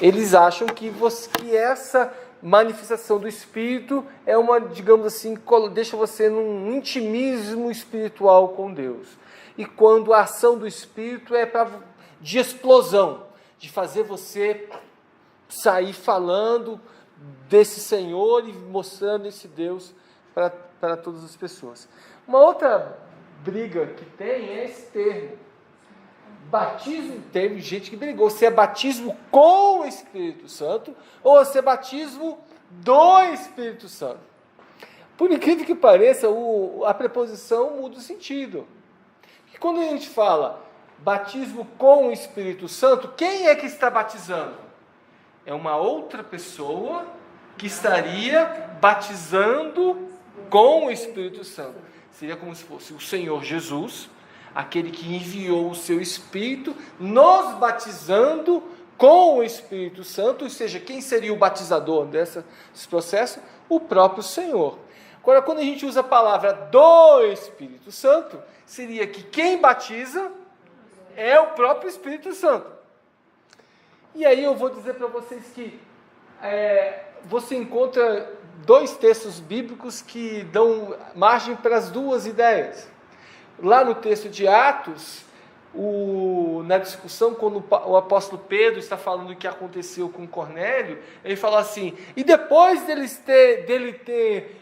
eles acham que essa manifestação do Espírito é uma, digamos assim, deixa você num intimismo espiritual com Deus. E quando a ação do Espírito é de explosão, de fazer você sair falando desse Senhor e mostrando esse Deus para todas as pessoas. Uma outra briga que tem é esse termo. Batismo, teve gente que brigou se é batismo com o Espírito Santo ou se é batismo do Espírito Santo. Por incrível que pareça, a preposição muda o sentido. E quando a gente fala batismo com o Espírito Santo, quem é que está batizando? É uma outra pessoa que estaria batizando com o Espírito Santo. Seria como se fosse o Senhor Jesus, aquele que enviou o seu Espírito, nos batizando com o Espírito Santo, ou seja, quem seria o batizador desse processo? O próprio Senhor. Agora, quando a gente usa a palavra do Espírito Santo, seria que quem batiza é o próprio Espírito Santo. E aí eu vou dizer para vocês que você encontra 2 textos bíblicos que dão margem para as 2 ideias. Lá no texto de Atos, na discussão, quando o apóstolo Pedro está falando o que aconteceu com Cornélio, ele fala assim, e depois dele ter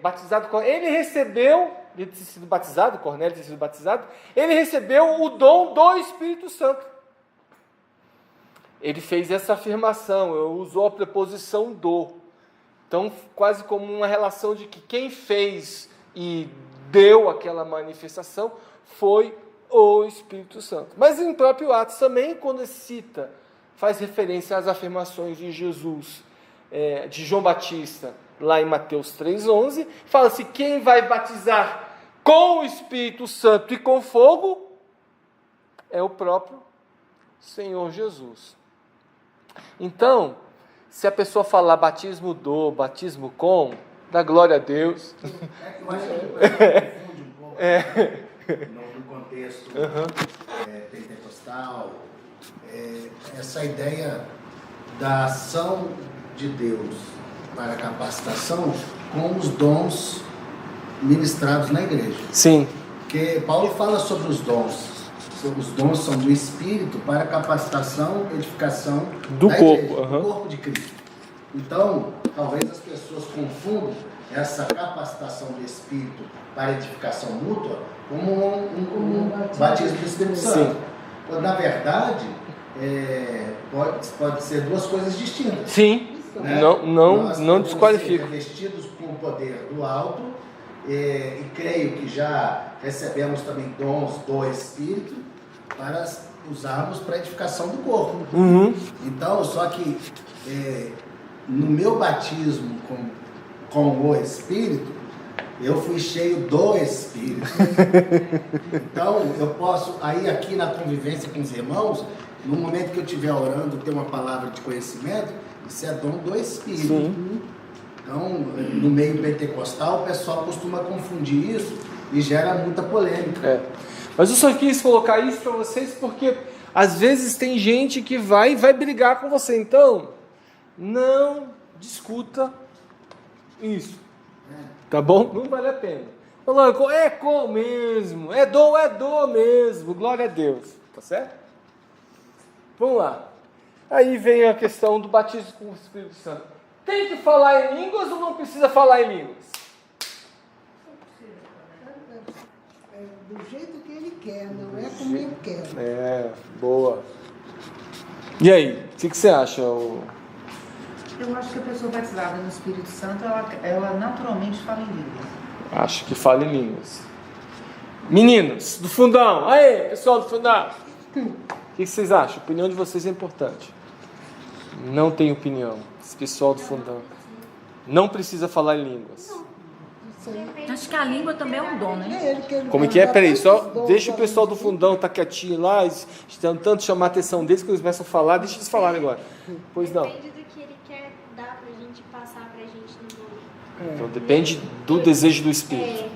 batizado, ele recebeu, ele ter sido batizado, Cornélio ter sido batizado, ele recebeu o dom do Espírito Santo. Ele fez essa afirmação, usou a preposição do. Então, quase como uma relação de que quem fez e deu aquela manifestação foi o Espírito Santo. Mas em próprio Atos também, quando cita, faz referência às afirmações de Jesus, de João Batista, lá em Mateus 3,11, fala-se quem vai batizar com o Espírito Santo e com fogo é o próprio Senhor Jesus. Então, se a pessoa falar batismo do, batismo com, dá glória a Deus. Eu acho que confunde um pouco no contexto pentecostal, essa ideia da ação de Deus para a capacitação com os dons ministrados na igreja. Sim. Porque Paulo fala sobre os dons. Os dons são do Espírito para a capacitação, edificação do corpo, igreja, do corpo de Cristo. Então, talvez as pessoas confundam essa capacitação do Espírito para edificação mútua como um batismo do Espírito Santo. Quando, na verdade, pode ser 2 coisas distintas. Sim, né? Não desqualifica. Revestidos com o poder do alto, e creio que já recebemos também dons do Espírito para usarmos para a edificação do corpo. Uhum. Então, só que no meu batismo com o Espírito, eu fui cheio do Espírito. Então, eu posso, aí aqui na convivência com os irmãos, no momento que eu estiver orando, ter uma palavra de conhecimento, isso é dom do Espírito. Sim. Então, no meio pentecostal, o pessoal costuma confundir isso e gera muita polêmica. Mas eu só quis colocar isso para vocês porque às vezes tem gente que vai brigar com você. Então, não discuta isso. Tá bom? Não vale a pena. Falando, é com mesmo, é do mesmo, glória a Deus. Tá certo? Vamos lá. Aí vem a questão do batismo com o Espírito Santo. Tem que falar em línguas ou não precisa falar em línguas? Do jeito que ele quer, não é como ele quer. Boa. E aí, o que você acha? Eu acho que a pessoa batizada no Espírito Santo, ela naturalmente fala em línguas. Acho que fala em línguas. Meninos, do fundão. Aê, pessoal do fundão. O que vocês acham? A opinião de vocês é importante. Não tem opinião. Esse pessoal do fundão. Não precisa falar em línguas. Acho que a língua também é um dom, né? Como é que é? Peraí, só deixa o pessoal do fundão tá quietinho lá, tentando chamar a atenção deles, que eles começam a falar, deixa eles falarem agora. Pois não. Depende do que ele quer dar pra gente, passar pra gente no dom. Então depende do desejo do Espírito.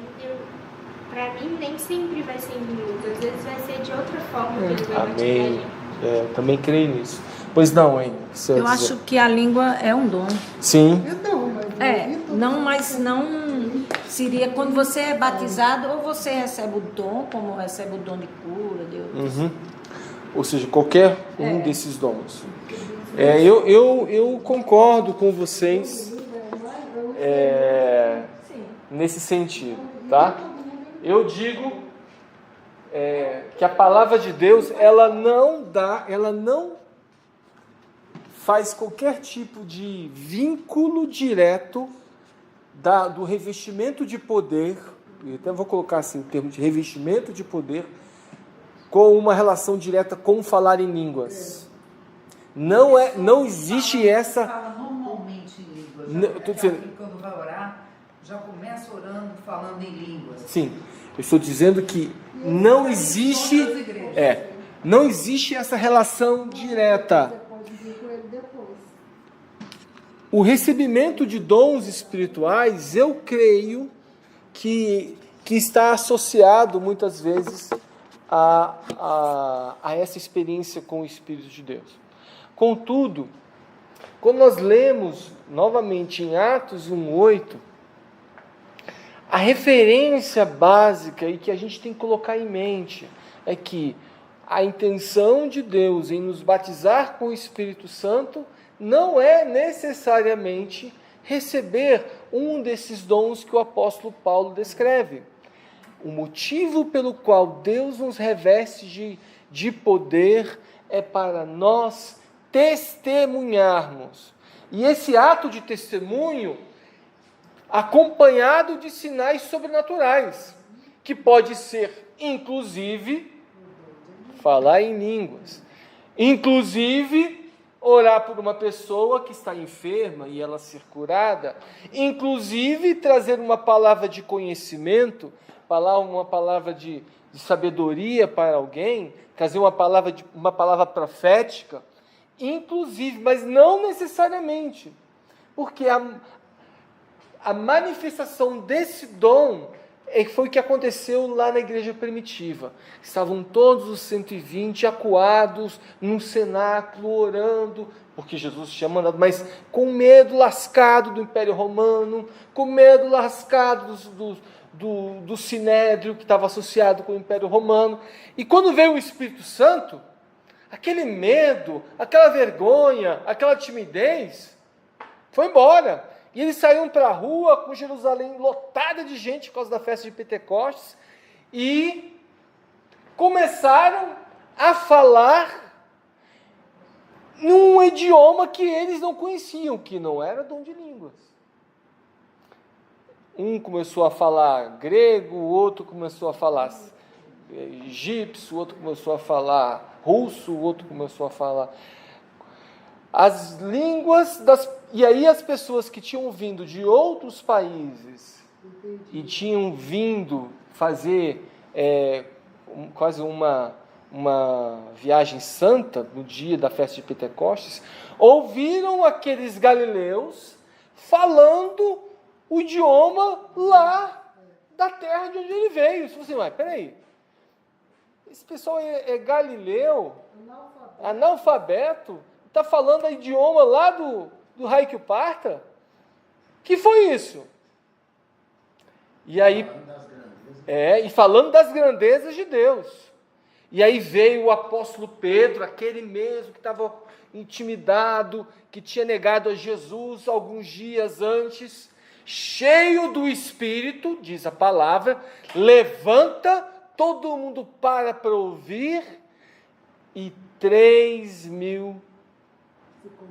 Pra mim nem sempre vai ser em línguas, às vezes vai ser de outra forma que ele vai Amém. Também creio nisso. Pois não, hein? Eu acho que a língua é um dom. Sim. Mas não seria quando você é batizado, ou você recebe o dom, como recebe o dom de cura, de outros. Ou seja, qualquer um desses dons. Eu concordo com vocês nesse sentido, tá? Eu digo que a palavra de Deus, ela não faz qualquer tipo de vínculo direto do revestimento de poder, eu até vou colocar assim o termo de revestimento de poder, com uma relação direta com falar em línguas. Não existe essa... Fala normalmente em línguas. Quando vai orar, já começa orando, falando em línguas. Sim, eu estou dizendo que não existe... não existe essa relação direta. O recebimento de dons espirituais, eu creio que está associado muitas vezes a essa experiência com o Espírito de Deus. Contudo, quando nós lemos novamente em Atos 1:8, a referência básica e que a gente tem que colocar em mente é que a intenção de Deus em nos batizar com o Espírito Santo não é necessariamente receber um desses dons que o apóstolo Paulo descreve. O motivo pelo qual Deus nos reveste de poder é para nós testemunharmos. E esse ato de testemunho, acompanhado de sinais sobrenaturais, que pode ser, inclusive, falar em línguas, inclusive orar por uma pessoa que está enferma e ela ser curada, inclusive trazer uma palavra de conhecimento, uma palavra de sabedoria para alguém, trazer uma palavra profética, inclusive, mas não necessariamente, porque a manifestação desse dom foi o que aconteceu lá na igreja primitiva. Estavam todos os 120 acuados num cenáculo orando, porque Jesus tinha mandado, mas com medo lascado do Império Romano, com medo lascado do Sinédrio, que estava associado com o Império Romano. E quando veio o Espírito Santo, aquele medo, aquela vergonha, aquela timidez, foi embora. E eles saíram para a rua com Jerusalém lotada de gente por causa da festa de Pentecostes e começaram a falar num idioma que eles não conheciam, que não era dom de línguas. Um começou a falar grego, o outro começou a falar egípcio, o outro começou a falar russo, o outro começou a falar... As línguas e aí as pessoas que tinham vindo de outros países e tinham vindo fazer quase uma viagem santa no dia da festa de Pentecostes, ouviram aqueles galileus falando o idioma lá da terra de onde ele veio. Você falou assim, mas peraí, esse pessoal é galileu, analfabeto, está falando o idioma lá do Raio Parta? Que foi isso? E aí, e falando das grandezas de Deus. E aí veio o apóstolo Pedro, aquele mesmo que estava intimidado, que tinha negado a Jesus alguns dias antes, cheio do Espírito, diz a palavra, levanta, todo mundo para ouvir, e 3.000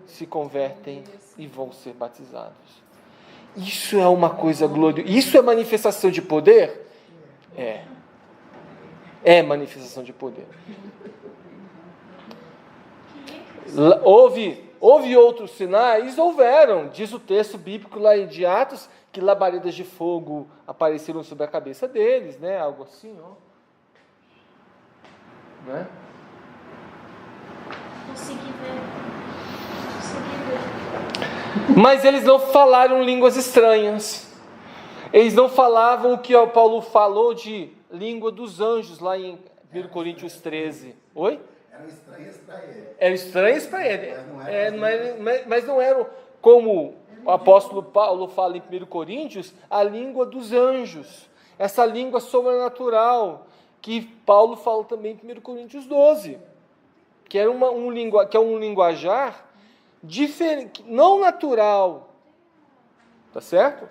se convertem e vão ser batizados. Isso é uma coisa gloriosa. Isso é manifestação de poder? É manifestação de poder. Houve outros sinais? Houveram. Diz o texto bíblico lá de Atos que labaredas de fogo apareceram sobre a cabeça deles, né? Algo assim, ó. Né? Consegui ver. Mas eles não falaram línguas estranhas. Eles não falavam o que o Paulo falou de língua dos anjos, lá em 1 Coríntios 13. Oi? Eram estranhas para ele. Mas não eram, como o apóstolo Paulo fala em 1 Coríntios, a língua dos anjos. Essa língua sobrenatural, que Paulo fala também em 1 Coríntios 12. Que é um linguajar diferente, não natural. Tá certo?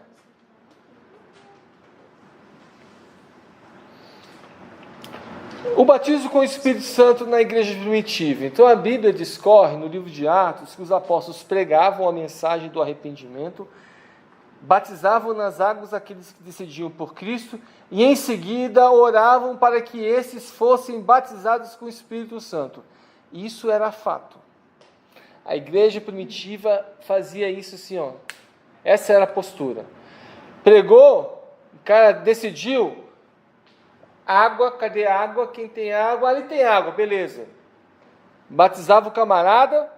O batismo com o Espírito Santo na igreja primitiva. Então a Bíblia discorre no livro de Atos que os apóstolos pregavam a mensagem do arrependimento, batizavam nas águas aqueles que decidiam por Cristo e em seguida oravam para que esses fossem batizados com o Espírito Santo. Isso era fato. A igreja primitiva fazia isso assim, ó. Essa era a postura. Pregou, o cara decidiu. Água, cadê a água? Quem tem água? Ali tem água, beleza. Batizava o camarada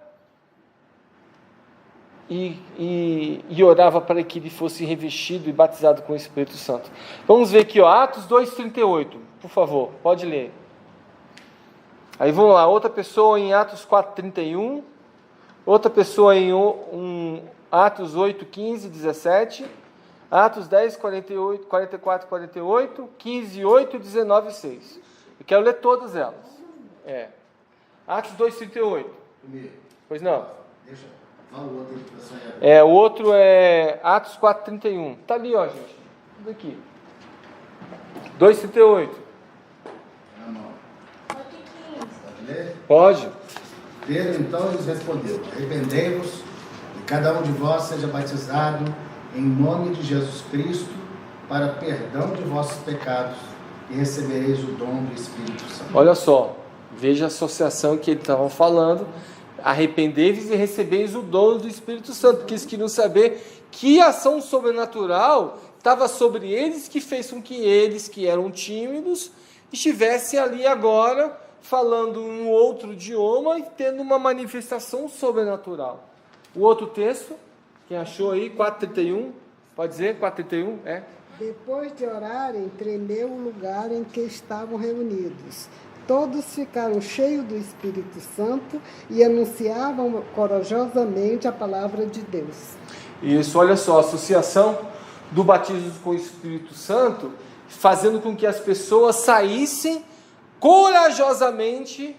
e orava para que ele fosse revestido e batizado com o Espírito Santo. Vamos ver aqui, ó, Atos 2,38, por favor, pode ler. Aí vamos lá, outra pessoa em Atos 4,31, outra pessoa em Atos 8,15, 17... Atos 10, 48, 44, 48, 15, 8, 19, 6. Eu quero ler todas elas. Atos 2, 38. Pois não. Deixa, fala o outro aí. O outro é Atos 4, 31. Está ali, ó, gente. Tudo aqui. 2, 38. Pode ler? Pode. Pedro então lhes respondeu: arrependei-vos e cada um de vós seja batizado em nome de Jesus Cristo, para perdão de vossos pecados, e recebereis o dom do Espírito Santo. Olha só, veja a associação que ele estava falando. Arrependei-vos e recebeis o dom do Espírito Santo, porque eles queriam saber que ação sobrenatural estava sobre eles, que fez com que eles, que eram tímidos, estivessem ali agora, falando um outro idioma e tendo uma manifestação sobrenatural. O outro texto... Quem achou aí? 4,31? Pode dizer? 4,31? Depois de orarem, tremeu o lugar em que estavam reunidos. Todos ficaram cheios do Espírito Santo e anunciavam corajosamente a palavra de Deus. Isso, olha só, a associação do batismo com o Espírito Santo, fazendo com que as pessoas saíssem corajosamente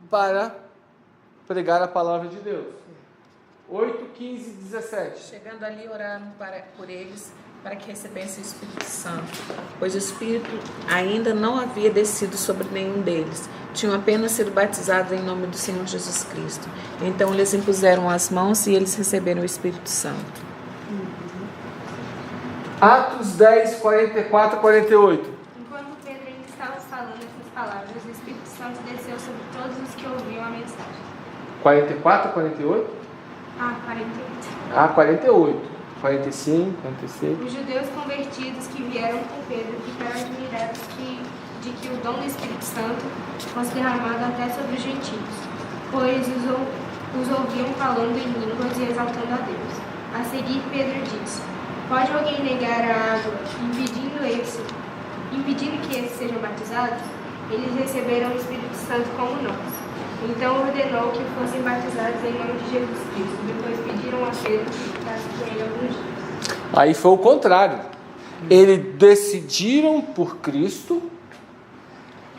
para pregar a palavra de Deus. 8, 15, 17. Chegando ali, oraram por eles para que recebessem o Espírito Santo, pois o Espírito ainda não havia descido sobre nenhum deles. Tinham apenas sido batizados em nome do Senhor Jesus Cristo. Então eles impuseram as mãos e eles receberam o Espírito Santo. Atos 10, 44, 48. Enquanto Pedro ainda estava falando essas palavras, o Espírito Santo desceu sobre todos os que ouviam a mensagem. 44, 48? 48. 48. 45, 46. Os judeus convertidos que vieram com Pedro ficaram admirados de que o dom do Espírito Santo fosse derramado até sobre os gentios, pois os ouviam falando em línguas e exaltando a Deus. A seguir, Pedro disse: pode alguém negar a água, impedindo que esses sejam batizados? Eles receberam o Espírito Santo como nós. Então ordenou que fossem batizados em nome de Jesus Cristo. Depois pediram a Pedro que ficasse com ele alguns dias. Aí foi o contrário. Eles decidiram por Cristo.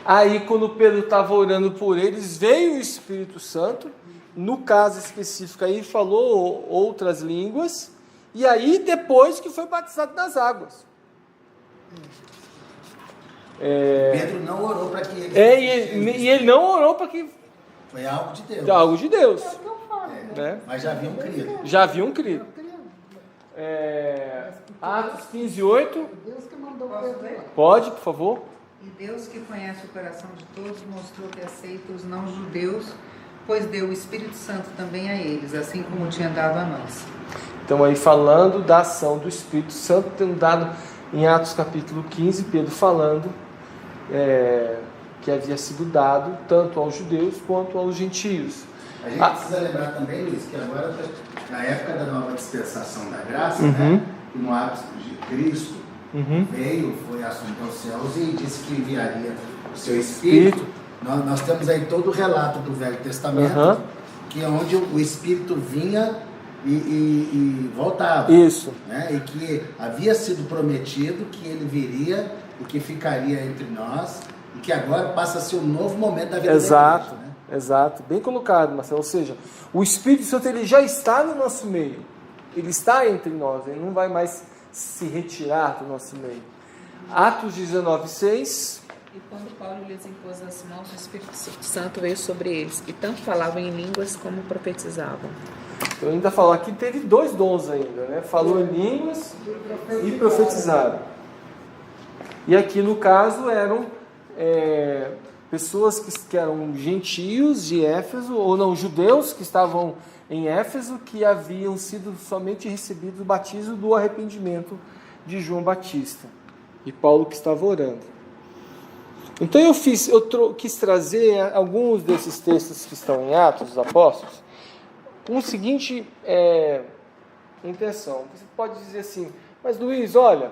Aí quando Pedro estava orando por eles, veio o Espírito Santo. No caso específico aí, falou outras línguas. E aí depois que foi batizado nas águas. Pedro não orou para que eles... E ele não orou para que... Foi algo de Deus. Algo de Deus. Né? Mas já haviam crido. Já haviam crido. Atos 15, 8. Deus que mandou Pedro. Pode, por favor. E Deus, que conhece o coração de todos, mostrou que aceita os não-judeus, pois deu o Espírito Santo também a eles, assim como tinha dado a nós. Então aí falando da ação do Espírito Santo, tendo dado em Atos capítulo 15, Pedro falando que havia sido dado tanto aos judeus quanto aos gentios. A gente precisa lembrar também, Luiz, que agora, na época da nova dispensação da graça, né, no ápice de Cristo, veio, foi assunto aos céus e disse que enviaria o seu Espírito, Nós temos aí todo o relato do Velho Testamento, que é onde o Espírito vinha e voltava. Isso. Né? E que havia sido prometido que ele viria e que ficaria entre nós, e que agora passa a ser um novo momento da vida da igreja, né? Exato, bem colocado, Marcelo. Ou seja, o Espírito Santo ele já está no nosso meio, ele está entre nós, ele não vai mais se retirar do nosso meio. Atos 19:6. E quando Paulo lhes impôs as mãos, o Espírito Santo veio sobre eles, e tanto falavam em línguas como profetizavam. Eu ainda falo aqui, teve 2 dons ainda, né? Falou em línguas e profetizaram. E aqui no caso eram pessoas que eram gentios de Éfeso, ou não, judeus que estavam em Éfeso, que haviam sido somente recebido o batismo do arrependimento de João Batista. E Paulo que estava orando. Então eu quis trazer alguns desses textos que estão em Atos dos Apóstolos com a seguinte intenção. Você pode dizer assim, mas Luiz, olha,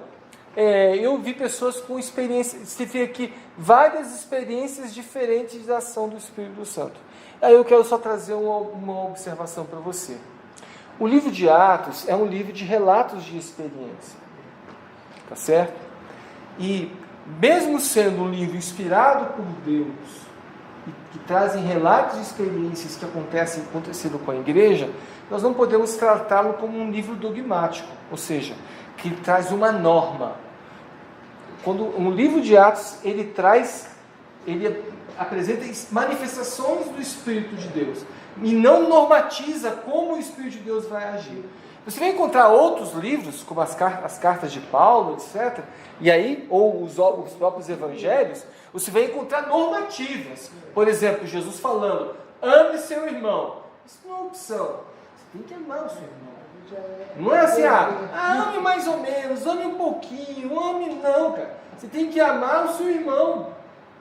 eu vi pessoas com experiência, você vê aqui várias experiências diferentes da ação do Espírito Santo. Aí eu quero só trazer uma observação para você. O livro de Atos é um livro de relatos de experiência, tá certo? E mesmo sendo um livro inspirado por Deus, que trazem relatos de experiências que aconteceram com a igreja, nós não podemos tratá-lo como um livro dogmático, ou seja, que traz uma norma. Quando um livro de Atos, ele apresenta manifestações do Espírito de Deus, e não normatiza como o Espírito de Deus vai agir. Você vai encontrar outros livros, como as cartas de Paulo, etc., e aí, ou os próprios evangelhos, você vai encontrar normativas. Por exemplo, Jesus falando, ame seu irmão. Isso não é opção. Você tem que amar o seu irmão. Não é assim, ame mais ou menos, ame um pouquinho, ame não, cara. Você tem que amar o seu irmão,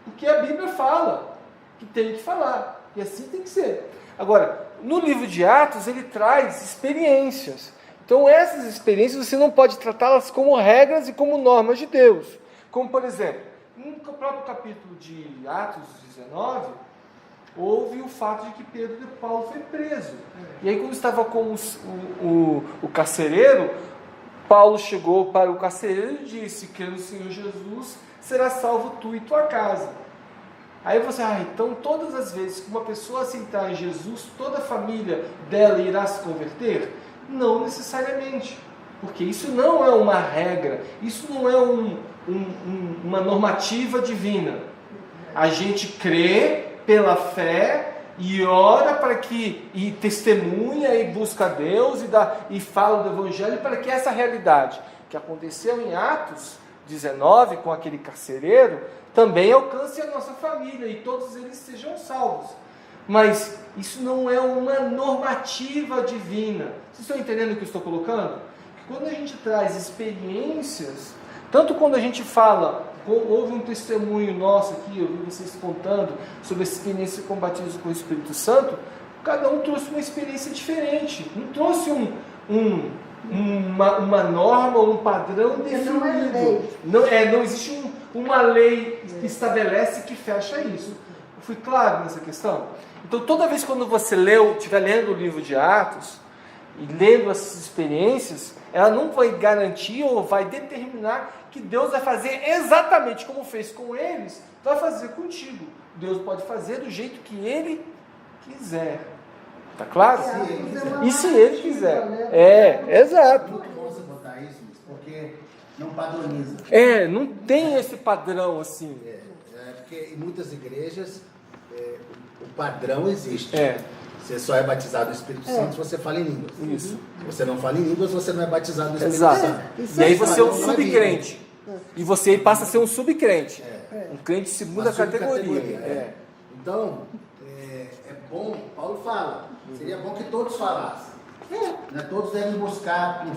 porque a Bíblia fala que tem que falar, e assim tem que ser. Agora, no livro de Atos, ele traz experiências. Então, essas experiências você não pode tratá-las como regras e como normas de Deus. Como, por exemplo, no próprio capítulo de Atos 19, houve o fato de que Pedro e Paulo foi preso. E aí, quando estava com o carcereiro, Paulo chegou para o carcereiro e disse, crê no Senhor Jesus, será salvo tu e tua casa. Aí você, então todas as vezes que uma pessoa aceitar Jesus, toda a família dela irá se converter? Não necessariamente, porque isso não é uma regra, isso não é uma normativa divina. A gente crê pela fé e ora para que, e testemunha e busca a Deus e fala do Evangelho para que essa realidade que aconteceu em Atos 19 com aquele carcereiro também alcance a nossa família e todos eles sejam salvos. Mas isso não é uma normativa divina. Vocês estão entendendo o que eu estou colocando? Que quando a gente traz experiências, tanto quando a gente fala, houve um testemunho nosso aqui, eu vi vocês contando sobre a experiência com o batismo com o Espírito Santo, cada um trouxe uma experiência diferente, não trouxe uma norma, um padrão definido. Não existe uma lei que estabelece que fecha isso. Eu fui claro nessa questão? Então, toda vez quando você estiver lendo o livro de Atos, e lendo essas experiências, ela não vai garantir ou vai determinar que Deus vai fazer exatamente como fez com eles, vai fazer contigo. Deus pode fazer do jeito que Ele quiser. Tá claro? E se Ele quiser. Exato. Muito bom você botar isso, porque não padroniza. Não tem esse padrão assim. Porque em muitas igrejas o padrão existe. Você só é batizado no Espírito Santo se você fala em línguas. Isso. Se você não fala em línguas, você não é batizado no Espírito Exato. Santo. E aí você é um subcrente. E você passa a ser um subcrente. Um crente de segunda categoria. Então, é bom, Paulo fala, seria bom que todos falassem. Né? Todos devem buscar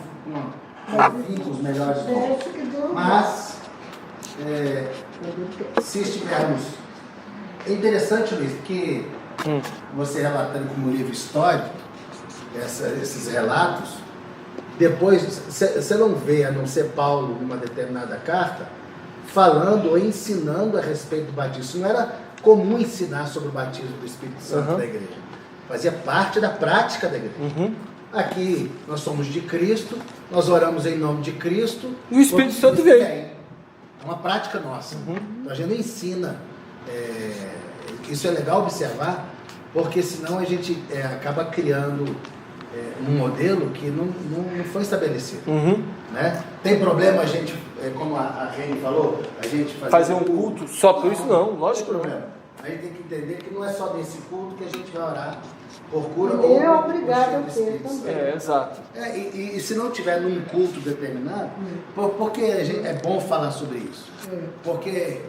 os melhores dons. Mas, se estivermos... É interessante, Luiz, que você relatando como livro histórico, esses relatos, depois você não vê, a não ser Paulo, numa determinada carta, falando ou ensinando a respeito do batismo. Isso não era comum ensinar sobre o batismo do Espírito Santo da igreja. Fazia parte da prática da igreja. Aqui nós somos de Cristo, nós oramos em nome de Cristo. E o Espírito Santo veio. É uma prática nossa. Então a gente não ensina. Isso é legal observar, porque senão a gente acaba criando um modelo que não foi estabelecido. Né? Tem problema a gente, como a Reni falou, a gente fazer um culto só por isso? Não, lógico que não. A gente tem que entender que não é só nesse culto que a gente vai orar por cura E ou é obrigado a por ter também. Exato. E se não tiver num culto determinado, porque é bom falar sobre isso? Porque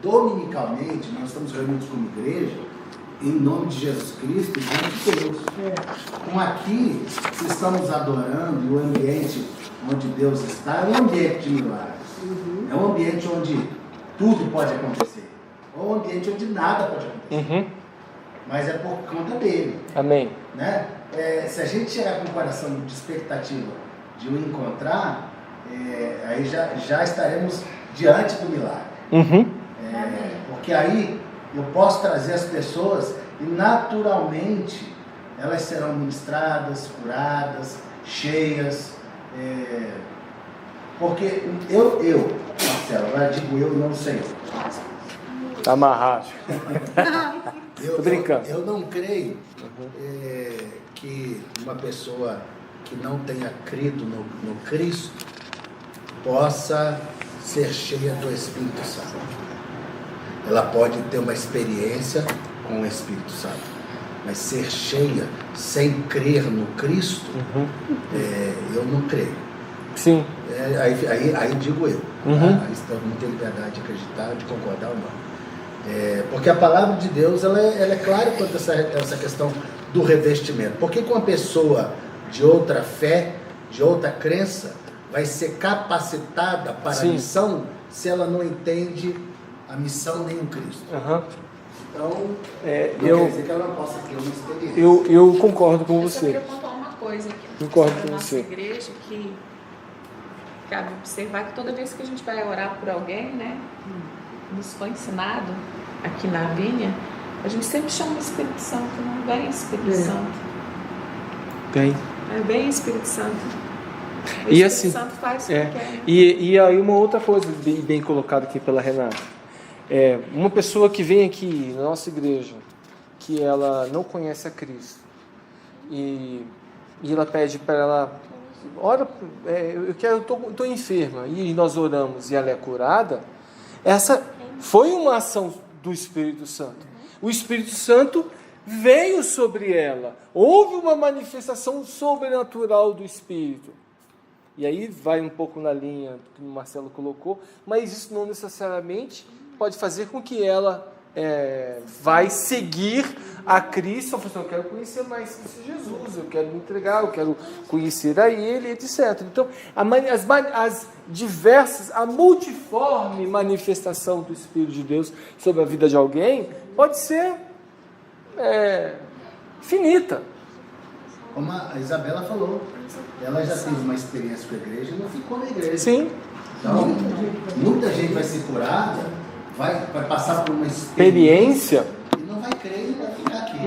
dominicalmente nós estamos reunidos como igreja em nome de Jesus Cristo e em nome de Deus. Como aqui estamos adorando e o ambiente onde Deus está é um ambiente de milagres. É um ambiente onde tudo pode acontecer. Ou um ambiente onde nada pode acontecer. Mas é por conta dele. Amém. Né? Se a gente chegar com o coração de expectativa de o encontrar, aí já estaremos diante do milagre. Porque aí eu posso trazer as pessoas e naturalmente elas serão ministradas, curadas, cheias. Porque Marcelo, agora digo eu e não o Senhor. Tá amarrado. Tô brincando. Eu não creio que uma pessoa que não tenha crido no Cristo possa ser cheia do Espírito Santo. Ela pode ter uma experiência com o Espírito Santo, mas ser cheia sem crer no Cristo, eu não creio. Sim. Aí digo eu. Tá? Aí todo mundo tem liberdade de acreditar, de concordar ou não. Porque a palavra de Deus ela é clara quanto a essa questão do revestimento. Por que uma pessoa de outra fé, de outra crença, vai ser capacitada para a missão se ela não entende a missão nem o Cristo? Então, não quer dizer que ela não possa ter uma experiência. Eu concordo com você. Eu queria contar uma coisa aqui. Concordo sobre com a nossa você. igreja, que cabe observar que toda vez que a gente vai orar por alguém, né, nos foi ensinado aqui na vinha, a gente sempre chama o Espírito Santo, não vem Espírito Santo. Vem Espírito Santo. O Espírito assim, Santo faz o que quer. E aí uma outra coisa bem colocada aqui pela Renata. Uma pessoa que vem aqui na nossa igreja, que ela não conhece a Cristo, e ela pede para ela, ora, eu estou enferma, e nós oramos e ela é curada, essa foi uma ação do Espírito Santo. O Espírito Santo veio sobre ela, houve uma manifestação sobrenatural do Espírito. E aí vai um pouco na linha que o Marcelo colocou, mas isso não necessariamente pode fazer com que ela vai seguir a Cristo. Eu quero conhecer mais Jesus, eu quero me entregar, eu quero conhecer a Ele, etc. Então, a multiforme manifestação do Espírito de Deus sobre a vida de alguém pode ser finita. Como a Isabela falou, ela já teve uma experiência com a igreja e não ficou na igreja. Sim. Então, muita gente vai ser curada, vai passar por uma experiência e não vai crer e vai ficar aqui.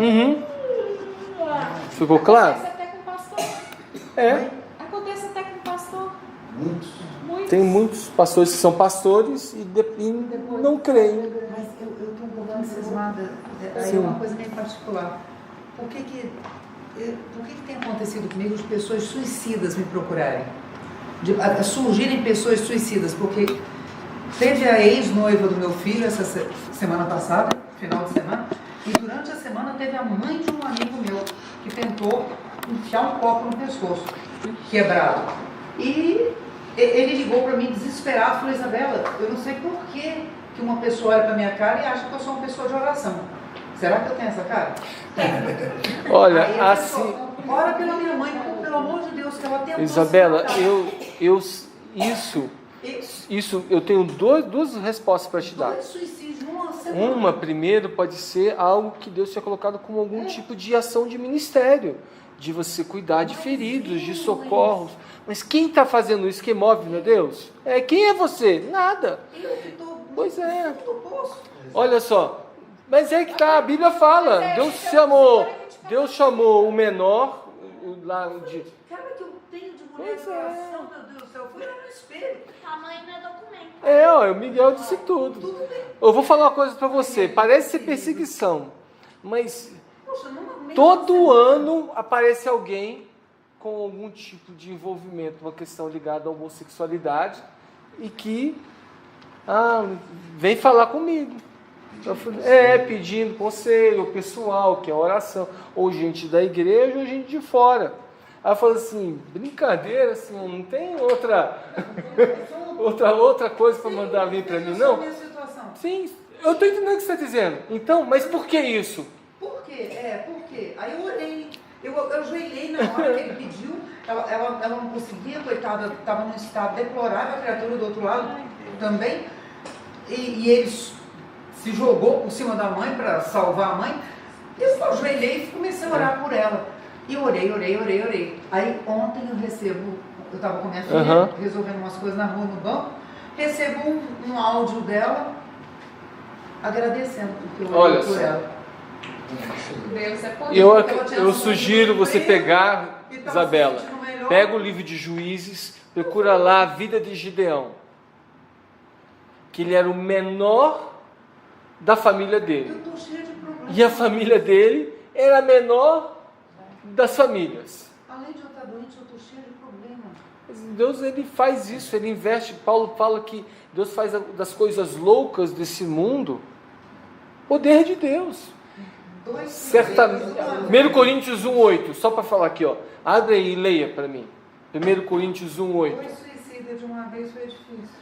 Ficou claro? Acontece até com pastor. Acontece até com pastor. Muitos. Tem muitos pastores que são pastores e não creem. Mas eu estou um pouco entusiasmada. Aí é uma coisa bem particular. Por que tem acontecido comigo de pessoas suicidas me procurarem? De surgirem pessoas suicidas? Porque teve a ex-noiva do meu filho essa semana passada, final de semana, e durante a semana teve a mãe de um amigo meu que tentou enfiar um copo no pescoço, quebrado. E ele ligou para mim desesperado, falou: Isabela, eu não sei por que uma pessoa olha para minha cara e acha que eu sou uma pessoa de oração. Será que eu tenho essa cara? Olha, aí assim... Ora pela minha mãe, pelo amor de Deus, que ela tentou. Isabela, isso eu tenho duas respostas para te dar. Dois suicídios numa semana. Uma, primeiro, pode ser algo que Deus tinha colocado como algum tipo de ação de ministério, de você cuidar de feridos, de socorros. Mas quem está fazendo isso, quem move, meu Deus? Quem é você? Nada. Pois é. Olha só, Mas é que tá, a Bíblia fala. Deus chamou o menor lá de. Cara, que eu tenho de mulher de oração, meu Deus do céu. Eu fui lá no espelho. Tamanho não é documento. O Miguel disse tudo. Eu vou falar uma coisa pra você. Parece ser perseguição, mas todo ano aparece alguém com algum tipo de envolvimento, uma questão ligada à homossexualidade e que vem falar comigo. Pedindo conselho, o pessoal, que é oração, ou gente da igreja ou gente de fora. Aí eu falo assim, brincadeira, assim, não tem outra coisa para mandar vir para mim, não? Sim, eu estou entendendo o que você está dizendo. Então, mas por que isso? Por quê? Por quê? Aí eu orei, eu ajoelhei na hora que ele pediu, ela não conseguia, coitada, estava num estado deplorável, a criatura do outro lado também, e ele se jogou por cima da mãe para salvar a mãe. Eu ajoelhei e comecei a orar por ela. E orei. Aí ontem eu estava com minha filha, resolvendo umas coisas na rua, no banco, recebo um áudio dela agradecendo porque eu orei por ela. Deus é poder. Eu sugiro você pegar, Isabela, pega o livro de Juízes, procura lá a vida de Gideão, que ele era o menor da família dele. Eu tô cheia de problemas. E a família dele era a menor das famílias. Além de eu estar doente, eu tô cheia de problemas. Deus, ele faz isso, ele investe. Paulo fala que Deus faz das coisas loucas desse mundo poder de Deus. 1 Coríntios 1:8, só para falar aqui, abre aí e leia para mim. 1 Coríntios 1:8. 2 suicidas de uma vez foi difícil.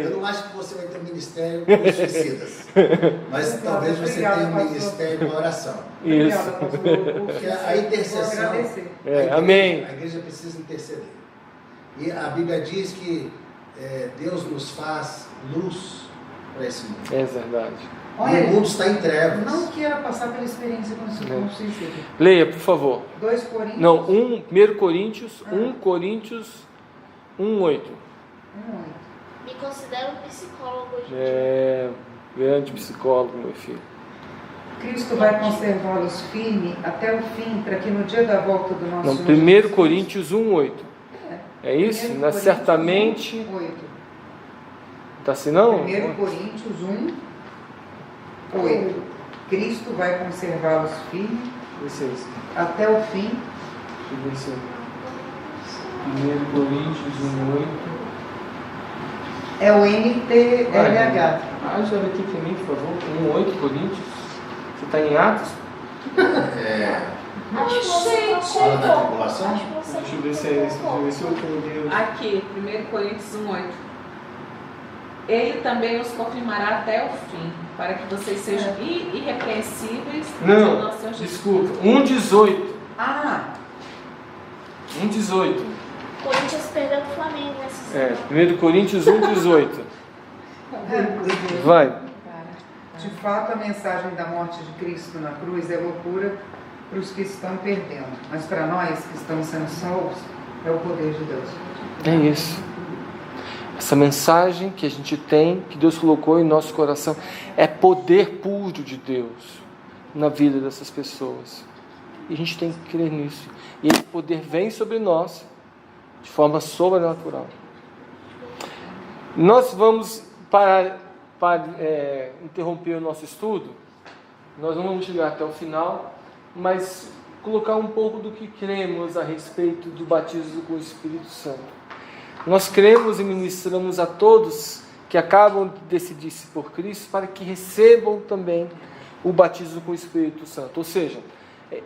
Eu não acho que você vai ter um ministério com os suicidas, mas talvez você tenha um ministério com oração. Isso. Porque a intercessão, amém. A igreja precisa interceder. E a Bíblia diz que Deus nos faz luz para esse mundo. É verdade. O mundo está em trevas. Não queira passar pela experiência com o suicídio. Leia, por favor. 2 Coríntios. Não, 1 Coríntios, 1 Coríntios 1:8. Me considero um psicólogo hoje em dia. Grande psicólogo, meu filho. Cristo vai conservá-los firme até o fim, para que no dia da volta do nosso Não, Senhor 1 Coríntios 1:8. É isso? Não é certamente. 8. Está assim não? 1 Coríntios 1:8. Cristo vai conservá-los firme até o fim. Deixa eu ver se 1 Coríntios 1:8. É o NTLH. Ajuda aqui para mim, por favor. 1:8 Coríntios. Você está em Atos? Fala da tribulação? Deixa eu ver se é esse. Deixa eu ver se eu entendi. Aqui, 1 Coríntios 1:8. Ele também os confirmará até o fim, para que vocês sejam irrepreensíveis. Não, desculpa. 1:18. 1:18. Corinthians perdeu o Flamengo nessa semana. 1 Coríntios 1:18. Vai. De fato, a mensagem da morte de Cristo na cruz é loucura para os que estão perdendo, mas para nós que estamos sendo salvos, é o poder de Deus. É isso. Essa mensagem que a gente tem, que Deus colocou em nosso coração, é poder puro de Deus na vida dessas pessoas. E a gente tem que crer nisso. E esse poder vem sobre nós de forma sobrenatural. Nós vamos, para interromper o nosso estudo, nós não vamos chegar até o final, mas colocar um pouco do que cremos a respeito do batismo com o Espírito Santo. Nós cremos e ministramos a todos que acabam de decidir-se por Cristo para que recebam também o batismo com o Espírito Santo. Ou seja,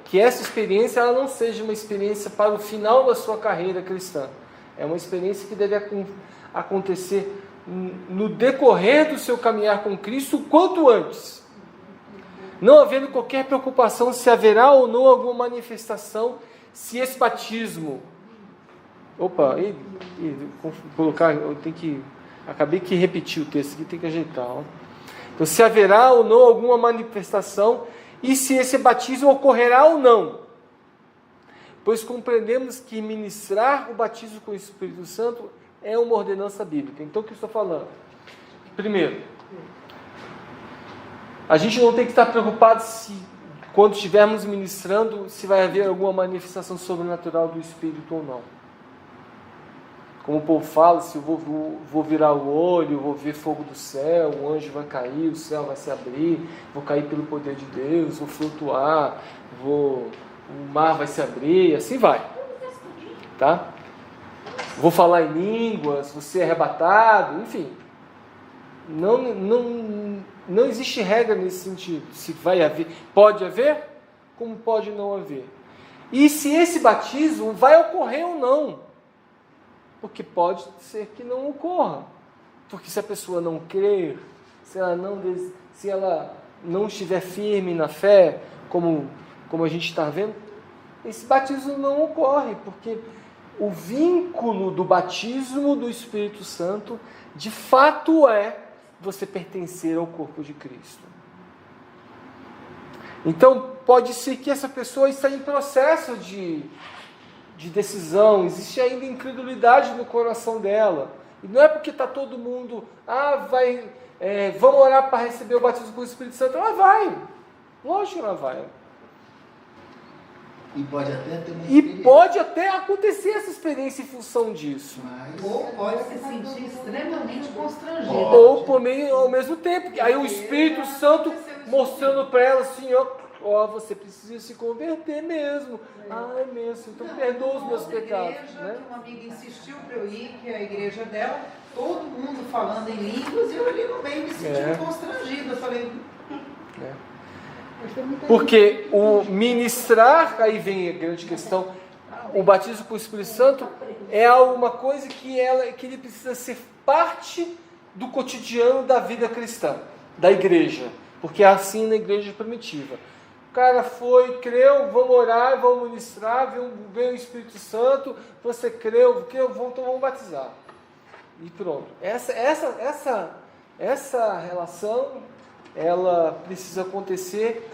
que essa experiência ela não seja uma experiência para o final da sua carreira cristã. É uma experiência que deve acontecer no decorrer do seu caminhar com Cristo o quanto antes. Não havendo qualquer preocupação se haverá ou não alguma manifestação, se esse batismo... Acabei que repetir o texto aqui, tem que ajeitar. Então, se haverá ou não alguma manifestação e se esse batismo ocorrerá ou não. Pois compreendemos que ministrar o batismo com o Espírito Santo é uma ordenança bíblica. Então, o que eu estou falando? Primeiro, A gente não tem que estar preocupado se, quando estivermos ministrando, se vai haver alguma manifestação sobrenatural do Espírito ou não. Como o povo fala, se eu vou virar o olho, vou ver fogo do céu, o anjo vai cair, o céu vai se abrir, vou cair pelo poder de Deus, vou flutuar, o mar vai se abrir, assim vai. Tá? Vou falar em línguas, vou ser arrebatado, enfim. Não existe regra nesse sentido. Se vai haver, pode haver, como pode não haver. E se esse batismo vai ocorrer ou não. Porque pode ser que não ocorra. Porque se a pessoa não crer, se ela não estiver firme na fé, como a gente está vendo, esse batismo não ocorre, porque o vínculo do batismo do Espírito Santo, de fato é você pertencer ao corpo de Cristo. Então, pode ser que essa pessoa está em processo de decisão, existe ainda incredulidade no coração dela. E não é porque está todo mundo, vamos orar para receber o batismo com o Espírito Santo. Ela vai, lógico que ela vai. E pode até ter uma E pode até acontecer essa experiência em função disso. Ou pode se sentir extremamente constrangido. Ou ao mesmo tempo. Aí o Espírito Santo mostrando para ela assim, você precisa se converter mesmo. É mesmo, então perdoa os meus pecados. Né? Uma amiga insistiu para eu ir, que é a igreja dela, todo mundo falando em línguas, e eu ali no meio me sentindo constrangido. Eu falei... Porque o ministrar, aí vem a grande questão, o batismo com o Espírito Santo é alguma coisa que ele precisa ser parte do cotidiano da vida cristã, da igreja, porque é assim na igreja primitiva. O cara foi, creu, vamos orar, vamos ministrar, veio o Espírito Santo, você creu, então vamos batizar. E pronto. Essa relação, ela precisa acontecer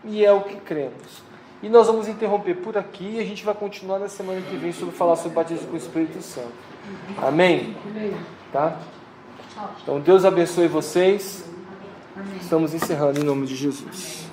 e é o que cremos. E nós vamos interromper por aqui e a gente vai continuar na semana que vem sobre falar sobre o batismo com o Espírito Santo. Amém? Tá? Então Deus abençoe vocês. Estamos encerrando em nome de Jesus.